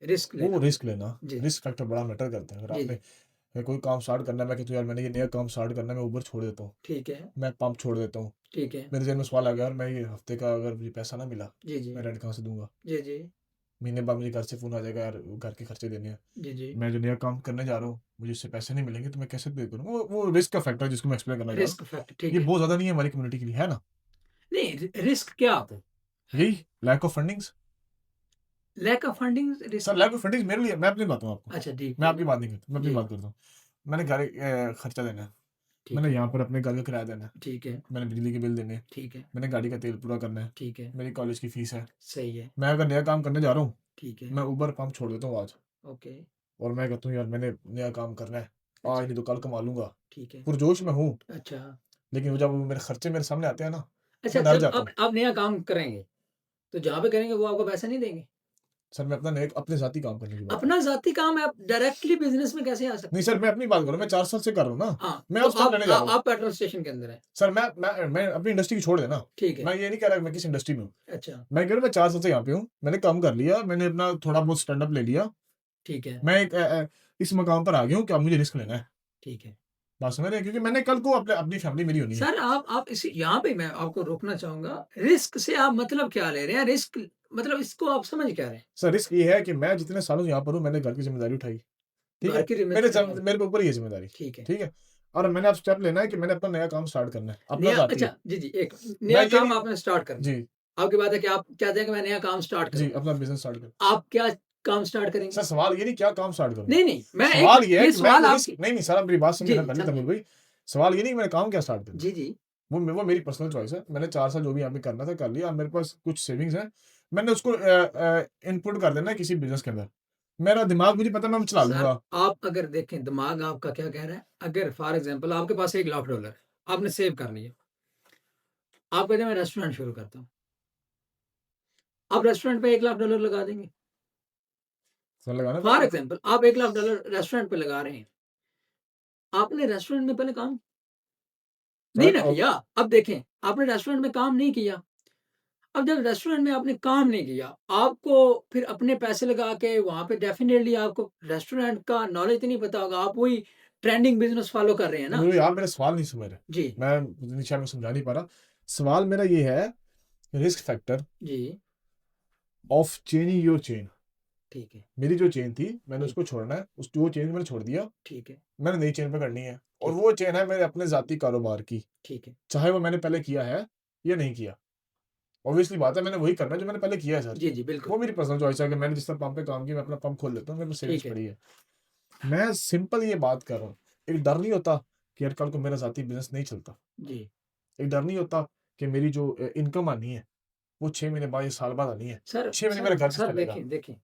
रिस्क वो लेना। रिस्क लेना, जी, रिस्क फैक्टर बड़ा मैटर करता है। अगर जी, आपने जी। कोई काम स्टार्ट करना है, मैं कहता हूँ यार मैंने ये नया काम स्टार्ट करना है, मैं उबर छोड़ देता हूँ, ठीक है, मैं पंप छोड़ देता हूँ। ठीक है। मेरे ज़हन में सवाल आ गया, यार मैं ये हफ्ते का अगर मुझे पैसा ना मिला, जी, जी। मैं रेंट कहाँ से दूँगा? जी, जी। महीने बाद मुझे घर से फ़ोन आ जाएगा, यार घर के खर्चे देने हैं। जी, जी। मैं जो नया काम करने जा रहा हूँ, मुझे इससे पैसे नहीं मिलेंगे तो मैं कैसे पे करूँगा? वो रिस्क का फैक्टर है जिसको मैं एक्सप्लेन करना चाह रहा हूँ। रिस्क फैक्टर ये ठीक है। बहुत ज़्यादा नहीं है हमारी कम्युनिटी के लिए, है ना? नहीं, रिस्क क्या होता है? यही lack of fundings. Lack of funding risk. Sir lack of fundings मेरे लिए, मैं अपनी बताता हूँ आपको। अच्छा ठीक मैं है आपकी ना? बात नहीं करता, मैं अपनी जी, बात करता हूँ। मैंने घर खर्चा देना है, ठीक मैंने है, यहाँ पर अपने घर का किराया देना है, ठीक है, मैंने बिजली के बिल देने हैं, ठीक है, मैंने गाड़ी का तेल पूरा करना है, ठीक है। मेरी कॉलेज की फीस है। सही है, मैं अगर नया काम करने जा रहा हूँ, ठीक है। मैं उबर पंप छोड़ देता हूँ आज ओके, और मैं कहता हूँ यार मैंने नया काम करना है, आज अच्छा, नहीं तो कल कमा लूँगा। ठीक है। पुरजोश में हूँ, अच्छा, लेकिन वो जब वो मेरे खर्चे मेरे सामने आते हैं ना, अच्छा मैं डर जब जाता हूँ। आप नया काम करेंगे, तो जहाँ पे करेंगे वो आपको पैसा नहीं देंगे? सर मैं अपना नए अपने ज़ाती काम करने की बात कर रहा अपना ज़ाती काम है, आप डायरेक्टली बिज़नेस में कैसे आ हूँ। नहीं सकते हैं? सर मैं अपनी बात कर रहा हूँ, मैं 4 साल से कर रहा हूँ ना, हाँ, मैं तो अब स्टेप लेने जा रहा हूँ। आप पेट्रोल स्टेशन के अंदर हैं। सर मैं अपनी इंडस्ट्री को छोड़ देना। ठीक है, मैं ये नहीं कह रहा कि मैं किस इंडस्ट्री में हूँ। अच्छा, मैं कह रहा हूँ मैं 4 साल से यहाँ पे हूँ, मैंने काम कर लिया, मैंने अपना थोड़ा बहुत स्टैंड अप ले लिया। ठीक है, मैं एक इस मकाम पर आ गया हूँ कि अब मुझे रिस्क लेना है। ठीक है। बात समझ रहे हैं? क्योंकि मैंने कल को अपनी फैमिली मेरी होनी है। सर आप इस यहाँ पे मैं आपको रोकना चाहूँगा, रिस्क से आप मतलब क्या ले रहे हैं? रिस्क मतलब इसको आप समझ क्या रहे हैं? सर रिस्क ये है कि मैं जितने सालों से यहाँ पर हूँ, मैंने घर की ज़िम्मेदारी उठाई, ठीक घर है? की ज़िम्मेदारी उठाई। मेरे ऊपर ही है ज़िम्मेदारी, ठीक है। ठीक है? और मैंने अब स्टेप लेना है कि मैंने अपना नया काम स्टार्ट करना है, अपना नया ज़ाती। अच्छा जी, जी, एक मैं नया ये काम नहीं आपने स्टार्ट करना है। जी, आपकी बात है कि आप चाहते हैं कि मैं नया काम स्टार्ट जी, करूँ। अपना बिज़नेस स्टार्ट करूँ। आप क्या काम स्टार्ट करेंगे? सर सवाल ये नहीं क्या काम स्टार्ट करूँ? नहीं, नहीं, मैं एक सवाल ये है ये कि मैं सवाल वो रिस्क आपकी नहीं, नहीं सर आप मेरी बात समझे जी, ना जी, पहले समझे। तमिल भाई। सवाल ये नहीं कि मैंने काम क्या स्टार्ट करना है। जी, जी। वो मेरी पर्सनल चॉइस है। मैंने 4 साल जो भी यहाँ पे करना था कर लिया। अब मेरे पास कुछ सेविंग्स हैं। मैंने उसको इनपुट कर देना है किसी बिज़नेस के अंदर। मेरा दिमाग मुझे पता है मैं चला सर, लूँगा। आप अगर देखें दिमाग आपका क्या कह रहा है, अगर फॉर एग्ज़ाम्पल आपके पास $1,00,000 है, आपने सेव कर लिया। आप कहते हैं मैं रेस्टोरेंट शुरू करता हूँ। आप रेस्टोरेंट पे $1,00,000 लगा देंगे। सर लगाना फॉर पड़ेगा। एग्ज़ाम्पल आप $1,00,000 रेस्टोरेंट पे लगा रहे हैं। आपने रेस्टोरेंट में पहले काम नहीं सर ना किया। अब देखें, आपने रेस्टोरेंट में काम नहीं किया। अब जब रेस्टोरेंट में आपने काम नहीं किया, आपको फिर अपने पैसे लगा के वहाँ पे डेफ़िनेटली आपको रेस्टोरेंट का नॉलेज तो नहीं पता होगा। आप वही ट्रेंडिंग बिज़नेस फ़ॉलो कर रहे हैं ना? नहीं, आप मेरा सवाल नहीं समझ रहे। जी, मैं शायद मैं समझा नहीं पा रहा। सवाल मेरा ये है रिस्क फैक्टर जी, ऑफ चेंजिंग योर चेन। ठीक है, मेरी जो चेन थी मैंने जी, उसको छोड़ना है। उस जो चेन मैंने छोड़ दिया, ठीक है, मैंने नई चेन पकड़नी है और ठीक, वो चेन है मेरे अपने ज़ाती कारोबार की। ठीक है। चाहे वो मैंने पहले किया है या नहीं किया। ऑब्वियसली बात है मैंने वही करना है जो मैंने पहले किया है सर। जी, जी, बिल्कुल, वो मेरी पर्सनल चॉइस है कि मैंने जिस तरह पंप पे काम किया मैं अपना पंप खोल लेता हूँ, मेरे पास सेविंग्स ठीक है, पड़ी है। मैं सिंपल ये बात कर रहा हूँ। एक डर नहीं होता कि यार कल को मेरा ज़ाती बिज़नेस नहीं चलता। जी। एक डर नहीं होता कि मेरी जो इनकम आनी है, वो 6 महीने बाद या साल बाद आनी है। सर 6 महीने सर मेरा घर कैसे सर चलेगा? देखें देखें,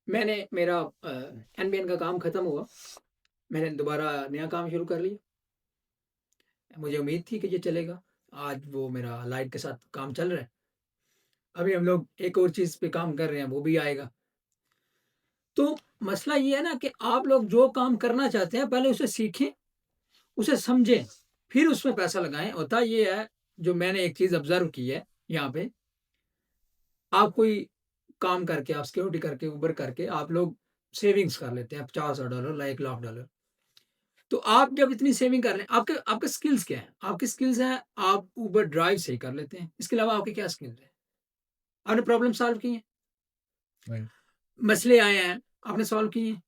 मैंने मेरा एनबीएन का काम खत्म हुआ, मैंने दोबारा नया काम शुरू कर लिया। मुझे उम्मीद थी कि ये चलेगा। आज वो मेरा लाइट के साथ काम चल रहा है। अभी हम लोग एक और चीज़ पे काम कर रहे हैं, वो भी आएगा। तो मसला ये है ना कि आप लोग जो काम करना चाहते हैं, पहले उसे सीखें, उसे समझें, फिर उसमें पैसा लगाएँ। होता ये है, जो मैंने एक चीज़ ऑब्ज़र्व की है यहाँ पे, आप कोई काम करके, आप सिक्योरिटी करके, उबर करके आप लोग सेविंग्स कर लेते हैं $50,000 या $1,00,000। तो आप जब इतनी सेविंग कर रहे हैं, आपके आपके स्किल्स क्या हैं? आपकी स्किल्स हैं, आप उबर ड्राइव सही कर लेते हैं। इसके अलावा आपकी क्या स्किल्स हैं? आपने प्रॉब्लम सॉल्व की हैं, नहीं। मसले आए हैं, आपने सॉल्व किए हैं।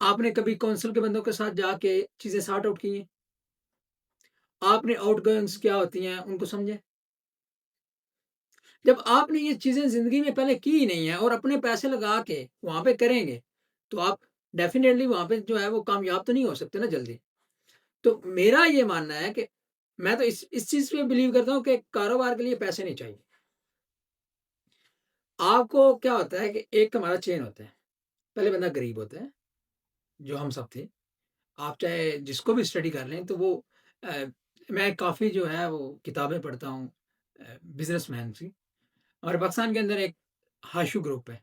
आपने कभी काउंसिल के बंदों के साथ जाके चीज़ें सॉर्ट आउट की हैं। आपने आउटगोइंग्स क्या होती हैं, उनको समझे। जब आपने ये चीज़ें ज़िंदगी में पहले की ही नहीं है और अपने पैसे लगा के वहाँ पे करेंगे, तो आप डेफ़िनेटली वहाँ पे जो है वो कामयाब तो नहीं हो सकते ना जल्दी। तो मेरा ये मानना है कि मैं तो इस चीज़ पे बिलीव करता हूँ कि कारोबार के लिए पैसे नहीं चाहिए। आपको क्या होता है कि एक हमारा चेन होता है। पहले बंदा गरीब होता है, जो हम सब थे। आप चाहे जिसको भी स्टडी कर लें तो वो अ, मैं काफ़ी जो है वो किताबें पढ़ता हूँ बिज़नेसमैन की। और पाकिस्तान के अंदर एक हाशु ग्रुप है,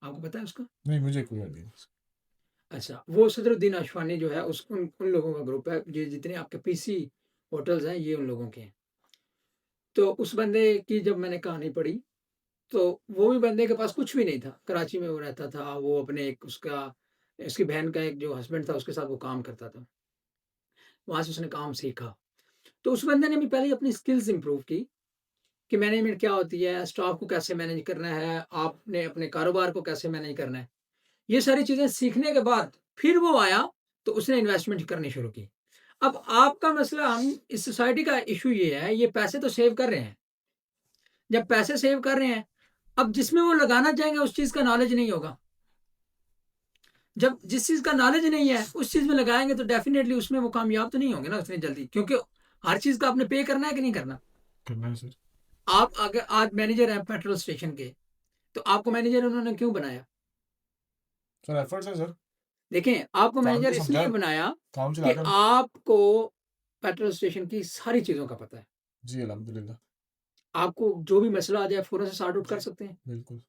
आपको पता है उसका? नहीं, मुझे कोई आइडिया नहीं। अच्छा, वो सदरुद्दीन अशफानी जो है उस उन लोगों का ग्रुप है, ये जितने आपके पीसी होटल्स हैं ये उन लोगों के हैं। तो उस बंदे की जब मैंने कहानी पढ़ी, तो वो भी बंदे के पास कुछ भी नहीं था, कराची में वो रहता था, वो अपने एक उसका उसकी बहन का एक जो हस्बैंड था उसके साथ वो काम करता था, वहाँ से उसने काम सीखा। तो उस बंदे ने भी पहले अपनी स्किल्स इम्प्रूव की कि मैनेजमेंट क्या होती है, स्टाफ को कैसे मैनेज करना है, आपने अपने कारोबार को कैसे मैनेज करना है। ये सारी चीज़ें सीखने के बाद फिर वो आया, तो उसने इन्वेस्टमेंट करनी शुरू की। अब आपका मसला हम इस सोसाइटी का इश्यू ये है, ये पैसे तो सेव कर रहे हैं। जब पैसे सेव कर रहे हैं, अब जिसमें वो लगाना चाहेंगे उस चीज़ का नॉलेज नहीं होगा। जब जिस चीज़ का नॉलेज नहीं है, उस चीज़ में लगाएँगे तो डेफ़िनिटली उसमें वो कामयाब तो नहीं होंगे ना उतनी जल्दी, क्योंकि हर चीज़ का आपने पे करना है कि नहीं करना? करना है सर। आप अगर आज मैनेजर हैं पेट्रोल स्टेशन के, तो आपको मैनेजर उन्होंने क्यों बनाया? सर एफर्ट्स है सर। देखें, आपको काम मैनेजर तो समझा इसलिए है, बनाया काम कि चलाकर। आपको पेट्रोल स्टेशन की सारी चीज़ों का पता है। जी अल्हम्दुलिल्लाह। आपको जो भी मसला आ जाए फ़ौरन से सॉर्ट आउट कर सकते हैं, बिल्कुल।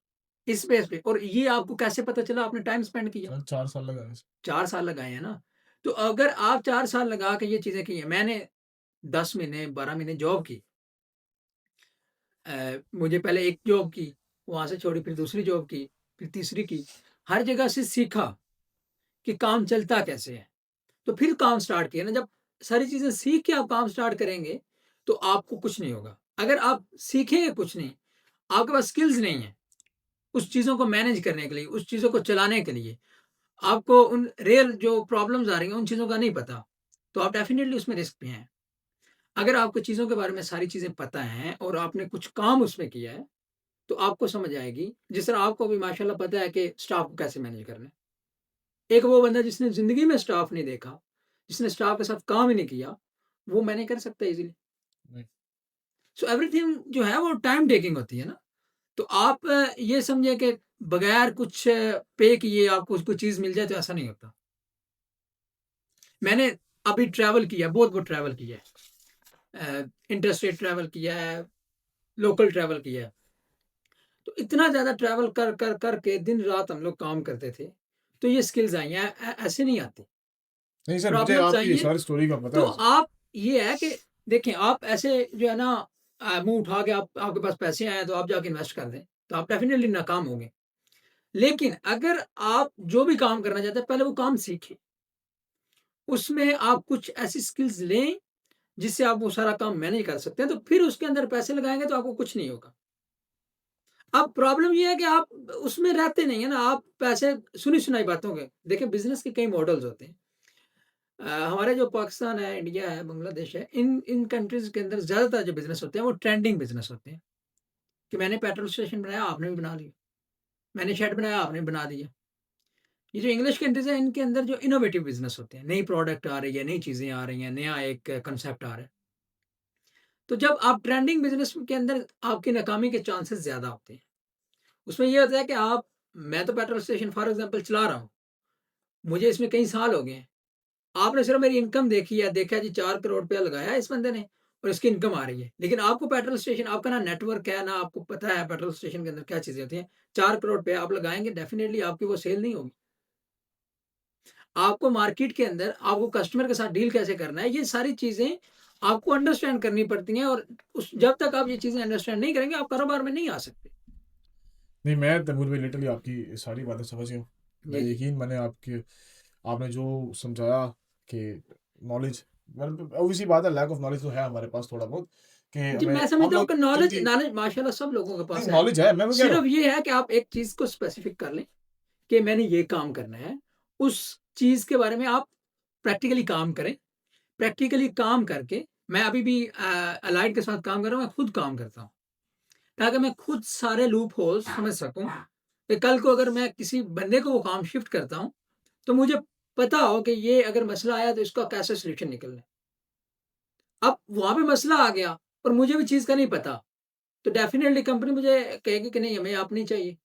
इस बेस पे। और ये आपको कैसे पता चला? आपने टाइम स्पेंड किया। सर 4 साल लगाए सर। 4 साल लगाए हैं ना। तो अगर आप 4 साल लगा के ये चीज़ें की हैं, मैंने 10 महीने, 12 महीने जॉब की। मुझे पहले एक जॉब की, वहाँ से छोड़ी, फिर दूसरी जॉब की, फिर तीसरी की। हर जगह से सीखा कि काम चलता कैसे है। तो फिर काम स्टार्ट किया ना। जब सारी चीज़ें सीख के आप काम स्टार्ट करेंगे, तो आपको कुछ नहीं होगा। अगर आप सीखेंगे कुछ नहीं, आपके पास स्किल्स नहीं है, उस चीज़ों को मैनेज करने के लिए, उस चीज़ों को चलाने के लिए, आपको उन रियल जो प्रॉब्लम्स आ रही हैं, उन चीज़ों का नहीं पता, तो आप डेफ़िनिटली उसमें रिस्क में हैं। अगर आपको चीज़ों के बारे में सारी चीज़ें पता हैं और आपने कुछ काम उसमें किया है, तो आपको समझ आएगी। जिस तरह आपको अभी माशाल्लाह पता है कि स्टाफ को कैसे मैनेज करना है। एक वो बंदा जिसने ज़िंदगी में स्टाफ नहीं देखा, जिसने स्टाफ के साथ काम ही नहीं किया, वो मैनेज कर सकता है ईज़िली। नहीं। सो एवरीथिंग जो है वो टाइम टेकिंग होती है ना। तो आप ये समझिए कि बगैर कुछ पे किए आपको कोई चीज़ मिल जाए, तो ऐसा नहीं होता। मैंने अभी ट्रैवल किया, बहुत ट्रैवल किया है। इंटरस्टेट ट्रैवल किया है, लोकल ट्रैवल किया है। तो इतना ज़्यादा ट्रैवल कर के दिन-रात हम लोग काम करते थे। तो ये स्किल्स आई हैं, ऐसे नहीं आती। नहीं सर, मुझे प्रॉब्लम्स आई आपकी हैं। सारी स्टोरी का पता तो है सर। आप ये है कि देखें, आप ऐसे जो है ना मुँह उठा के आप आपके पास पैसे आए हैं तो आप जाके इन्वेस्ट कर दें, तो आप डेफ़िनिटली नाकाम होंगे। लेकिन अगर आप जो भी काम करना चाहते हैं, पहले वो काम सीखें। उसमें आप कुछ ऐसी स्किल्स लें, जिससे आप वो सारा काम मैनेज कर सकते हैं, तो फिर उसके अंदर पैसे लगाएँगे तो आपको कुछ नहीं होगा। अब प्रॉब्लम ये है कि आप उसमें रहते नहीं है ना, आप पैसे सुनी-सुनाई बातों के देखिए, बिज़नेस के कई मॉडल्स होते हैं। हमारे जो पाकिस्तान है, इंडिया है, बांग्लादेश है, इन कंट्रीज़ के अंदर ज़्यादातर जो बिज़नेस होते हैं, वो ट्रेंडिंग बिज़नेस होते हैं, कि मैंने पेट्रोल स्टेशन बनाया, आपने भी बना लिया। मैंने शेड बनाया, आपने भी बना दिया। ये जो इंग्लिश कंट्रीज़ हैं, इनके अंदर जो इनोवेटिव बिज़नेस होते हैं, नई प्रोडक्ट आ रही है, नई चीज़ें आ रही हैं, नया एक कांसेप्ट आ रहा है। तो जब आप ट्रेंडिंग बिज़नेस के अंदर आपकी नाकामी के चांसेस ज़्यादा होते हैं। उसमें ये होता है कि मैं तो पेट्रोल स्टेशन फॉर एग्ज़ाम्पल चला रहा हूँ, मुझे इसमें कई साल हो गए हैं। आपने सिर्फ मेरी इनकम देखी है, देखा जी 4 करोड़ रुपया लगाया है इस बंदे ने और इसकी इनकम आ रही है। लेकिन आपको पेट्रोल स्टेशन, आपका ना नेटवर्क है, ना आपको पता है पेट्रोल स्टेशन के अंदर क्या चीज़ें होती हैं। 4 करोड़ रुपया आप लगाएँगे, डेफ़िनिटली आपकी वो सेल नहीं होगी। आपको मार्केट के अंदर आपको कस्टमर के साथ डील कैसे करना है, ये सारी चीज़ें आपको अंडरस्टैंड करनी पड़ती हैं। और उस जब तक आप ये चीज़ें अंडरस्टैंड नहीं करेंगे, आप कारोबार में नहीं आ सकते। नहीं, मैं तैमूर भाई लिटरली आपकी सारी बातें समझ गया हूँ। मैं जी, जी। यकीन मैंने आपने जो समझाया कि नॉलेज, मतलब ऑब्वियसली बात है, लैक ऑफ नॉलेज तो है हमारे पास थोड़ा बहुत, कि जी, हमें मैं हम समझता हूँ लोग कि नॉलेज जल्दी। नॉलेज माशाल्लाह सब लोगों के नहीं, पास है। नॉलेज है, मैं वो कह रहा सिर्फ हूँ। ये है कि आप एक चीज़ को स्पेसिफिक कर लें कि मैंने ये काम करना है। उस चीज़ के बारे में आप प्रैक्टिकली काम करें। प्रैक्टिकली काम करके मैं अभी भी अलाइड के साथ काम कर रहा हूँ, मैं खुद काम करता हूँ, ताकि मैं खुद सारे लूप होल्स समझ सकूँ कि कल को अगर मैं किसी बंदे को वो काम शिफ्ट करता हूँ, तो मुझे पता हो कि ये अगर मसला आया तो इसका कैसे सॉल्यूशन निकलना है। वहाँ पे मसला आ गया और मुझे भी चीज़ का नहीं पता, तो डेफ़िनेटली कंपनी मुझे कहेगी कि नहीं हमें आप नहीं चाहिए।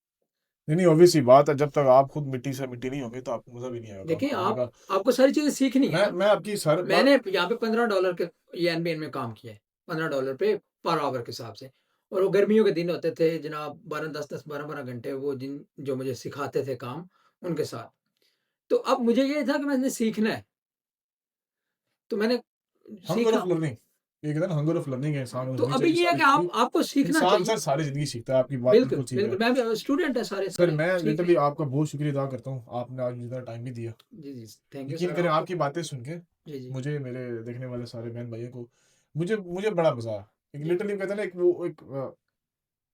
नहीं नहीं, ऑब्वियस सी बात है, जब तक आप खुद मिट्टी से मिट्टी नहीं होगे तो आपको मजा भी नहीं आएगा काम देखिए करने का। आपको सारी चीज़ें सीखनी है ना। मैं आपकी सर बात। मैंने यहाँ पे $15 के ये एनबीएन में काम किया है, $15 पे पर आवर के हिसाब से। और वो गर्मियों के दिन होते थे जनाब, 12-10-10 12-12 घंटे वो जिन जो मुझे सिखाते थे काम उनके साथ। तो अब मुझे ये था कि मैंने सीखना है, तो मैंने हंगर ऑफ सीखा। लर्निंग, एक कहते हैं ना हंगर ऑफ लर्निंग है इंसान को, तो होनी अभी चाहिए ये है सारी कि जिंदगी। आपको सीखना इंसान चाहिए। सर सारी जिंदगी सीखता है, आपकी बात बिल्कुल, बिल्कुल ठीक है। बिल्कुल। मैं भी स्टूडेंट है सारे, सर सारे मैं सीख रहे लिटरली हैं। आपका बहुत शुक्रिया अदा करता हूँ, आपने आज मुझे इतना टाइम भी दिया। जी, जी। थैंक यू यकीन सर करें आपको। आपकी बातें सुन के जी, जी। मुझे, मेरे देखने वाले सारे बहन भाइयों को, मुझे मुझे बड़ा मजा आया। एक जी, लिटरली कहते हैं ना, एक वो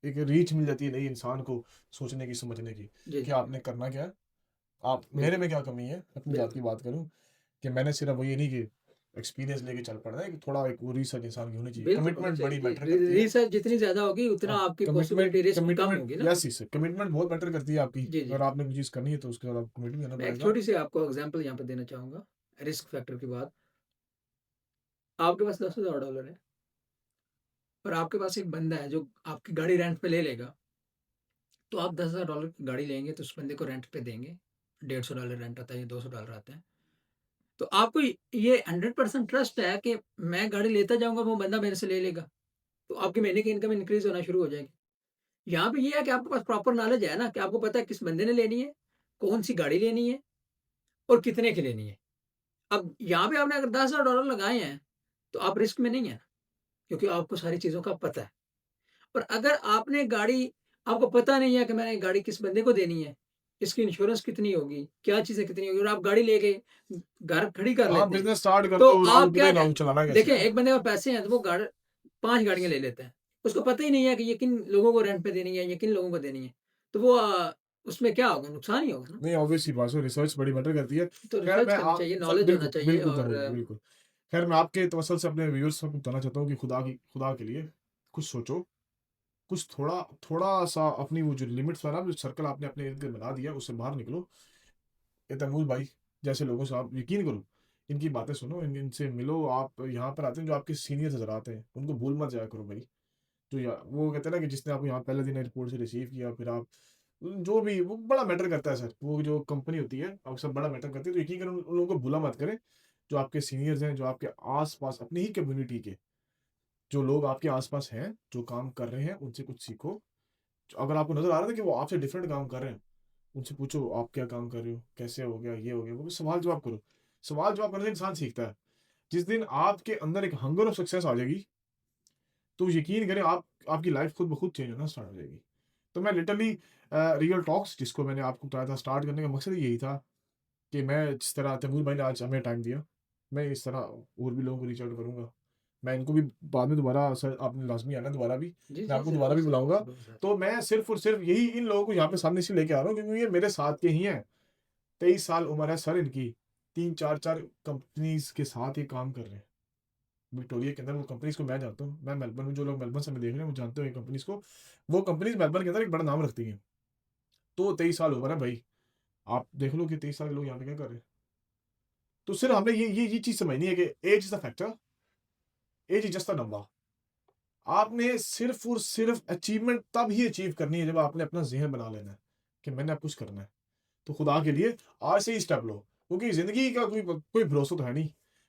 एक रीच मिल जाती है नई इंसान को सोचने की, समझने की जी, कि जी। आपने करना क्या है, आप मेरे बिल्कुल, में क्या कमी है। अपनी जात बिल्कुल। की बात करूं कि मैंने सिर्फ वो ये नहीं कि एक्सपीरियंस लेके चल पड़ना है, कि थोड़ा एक वो रिसर्च इंसान की होनी चाहिए, बिल्कुल होनी कमिटमेंट चाहिए बड़ी जी। मैटर करती है। रिसर्च जितनी ज़्यादा होगी उतना आपकी कमिटमेंट पॉसिबिलिटी रिस्क कम कमिटमेंट होगी ना। यस यस, कमिटमेंट बहुत मैटर करती है आपकी। जी, जी। अगर आपने कोई चीज़ करनी है तो उसके बाद आपको कमिट भी करना मैं एक पड़ेगा। छोटी-सी आपको एग्ज़ाम्पल यहाँ पे देना चाहूँगा, रिस्क फैक्टर की बात। आपके पास $10,000 है और आपके पास एक बंदा है जो आपकी गाड़ी रेंट पे ले लेगा। तो आप $10,000 की गाड़ी लेंगे तो उस बंदे को रेंट पे देंगे। $150 रेंट आता है या $200 आता है। तो आपको ये 100% ट्रस्ट है कि मैं गाड़ी लेता जाऊँगा, वो बंदा मेरे से ले लेगा। तो आपके महीने की इनकम इंक्रीज़ होना शुरू हो जाएगी। यहाँ पे ये है कि आपके पास प्रॉपर नॉलेज है ना, कि आपको पता है किस बंदे ने लेनी है, कौन-सी गाड़ी लेनी है और कितने की लेनी है। अब यहाँ पे आपने अगर $10,000 लगाए हैं, तो आप रिस्क में नहीं हैं, क्योंकि आपको सारी चीज़ों का पता है। और अगर आपने गाड़ी आपको पता नहीं है कि मैंने गाड़ी किस बंदे को देनी है, इसकी इंश्योरेंस कितनी होगी, क्या चीज़ें कितनी होगी और आप गाड़ी लेके घर खड़ी कर हाँ, लेते हैं, बिजनेस स्टार्ट कर तो दो, आपको आप पता क्या ही ना क्या हो चलाना कैसे देखिए है। एक बंदे के पास पैसे हैं तो वो 5 गाड़ियाँ ले लेता है। उसको पता ही नहीं है कि ये किन लोगों को रेंट पे देनी है, ये किन लोगों को देनी है। तो वो उसमें क्या होगा? नुकसान ही होगा ना। नहीं, ऑब्वियस सी बात है, रिसर्च बड़ी मैटर करती है। तो खैर रिसर्च मैं करनी आप चाहिए, नॉलेज होना बिल्कुल चाहिए बिल्कुल और जरूर बिल्कुल। खैर मैं आपके तवसल से अपने व्यूअर्स को बताना चाहता हूँ कि खुदा के लिए कुछ सोचो, कुछ थोड़ा थोड़ा सा अपनी वो जो लिमिट्स वाला जो सर्कल आपने अपने इर्द गिर्द बना दिया उससे बाहर निकलो। ये तैमूर भाई जैसे लोगों से आप यकीन करो, इनकी बातें सुनो, इनसे मिलो। आप यहाँ पर आते हैं जो आपके सीनियर नजर आते हैं, उनको भूल मत जाया करो भाई। जो वो कहते हैं ना कि जिसने आपको यहाँ पहले दिन एयरपोर्ट से रिसीव किया, फिर आप जो भी, वो बड़ा मैटर करता है सर। वो जो कंपनी होती है अक्सर बड़ा मैटर करती है, तो यकीन करें उन लोगों को भूला मत करें। जो आपके सीनियर्स हैं, जो आपके आस पास अपनी ही कम्युनिटी के जो लोग आपके आसपास हैं, जो काम कर रहे हैं, उनसे कुछ सीखो। अगर आपको नजर आ रहा है कि वो आपसे डिफरेंट काम कर रहे हैं, उनसे पूछो आप क्या काम कर रहे हो, कैसे हो गया, ये हो गया, वो भी सवाल जवाब करो। सवाल जवाब करने से इंसान सीखता है। जिस दिन आपके अंदर एक हंगर ऑफ सक्सेस आ जाएगी, तो यकीन करें आप, आपकी लाइफ खुद ब खुद चेंज होना स्टार्ट हो जाएगी। तो मैं लिटरली रियल टॉक्स जिसको मैंने आपको बताया था, स्टार्ट करने का मकसद यही था कि मैं जिस तरह तैमूर भाई ने आज हमें टाइम दिया, मैं इस तरह और भी लोगों को रीच आउट करूंगा। मैं इनको भी बाद में दोबारा, सर आपने लाजमी आना दोबारा भी, जी, मैं जी, आपको दोबारा ज़रूर भी सर, बुलाऊंगा। ज़रूर सर। तो मैं सिर्फ और सिर्फ यही इन लोगों को यहाँ पे सामने से लेके आ रहा हूँ क्योंकि ये मेरे साथ के ही हैं। 23 साल उम्र है सर इनकी, 3 4 4 कंपनीज के साथ ये काम कर रहे हैं विक्टोरिया के अंदर। वो कंपनीज को मैं जानता हूँ, मैं मेलबर्न में, जो लोग मेलबर्न से हमें देख रहे हैं वो जानते हो ये कंपनीज को। वो कंपनीज मेलबर्न के अंदर एक बड़ा नाम रखती हैं। तो 23 साल उम्र है भाई, आप देख लो कि 23 साल के लोग यहाँ पे क्या कर रहे हैं। तो सिर्फ हमें ये चीज समझनी है कि age is the factor, age is just a number. आपने सिर्फ और सिर्फ अचीवमेंट तब ही अचीव करनी है जब आपने अपना जहन बना लेना है कि मैंने अब कुछ करना है। तो खुदा के लिए आज से ही स्टेप लो, क्योंकि जिंदगी का कोई कोई भरोसा तो है नहीं।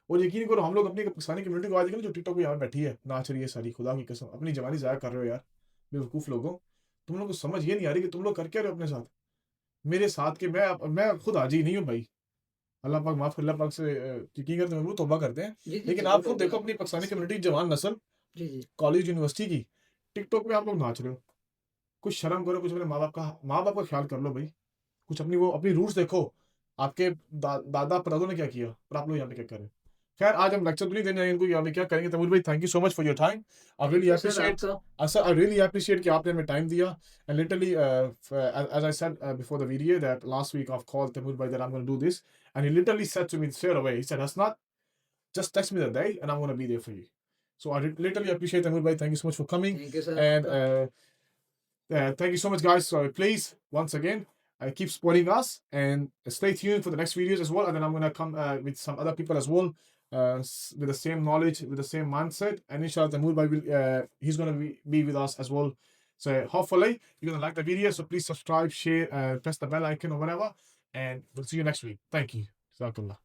और यकीन करो, हम लोग अपनी पाकिस्तानी कम्युनिटी को आजकल जो टिकटॉक पे यहाँ बैठी है नाच रही है सारी, खुदा की कसम अपनी जवानी जाया कर रहे हो यार, बेवकूफ लोगों। तुम लोग को समझ ये नहीं आ रही कि तुम लोग कर क्या रहे हो अपने साथ, मेरे साथ के। मैं खुद हाजी नहीं हूँ भाई, अल्लाह पाक माफ कर, अल्लाह पाक से यकीन करते हैं, तौबा करते हैं। जी, जी, लेकिन आप ज़रूर खुद होगी देखो अपनी आपको पाकिस्तानी इसकी। कम्युनिटी जवान नस्ल, जी, जी। कॉलेज यूनिवर्सिटी की, टिकटॉक पे आप लोग नाच रहे हो। कुछ शर्म करो, कुछ अपने माँ बाप का ख्याल कर लो भाई। कुछ अपनी वो अपनी रूट्स देखो, आपके दादा परदादों ने क्या किया और आप लोग यहाँ पे क्या कर रहे हैं। खैर आज हम लेक्चर तो नहीं देने आए इनको, यहाँ पे क्या करेंगे। तमुल भाई thank you so much for your time, I thank really you sir appreciate. आपका। सर आई रियली अप्रिशिएट कि आपने हमें टाइम दिया। And literally as I said before the video that last week I've called Tamur bhai that I'm going to do this, and he literally said to me straight away, he said Hasnat, just text me the day and I'm going to be there for you. So I literally appreciate Tamur bhai, thank you so much for coming. Thank you sir And आपका। thank you so much, guys. So please, once again, keep supporting us and stay tuned for the next videos as well. And then I'm gonna come with some other people as well. with the same knowledge, with the same mindset, and inshallah, Taimur bhai will he's gonna be with us as well. So hopefully you're gonna like the video. So please subscribe, share, press the bell icon or whatever, and we'll see you next week. Thank you. Jazakallah.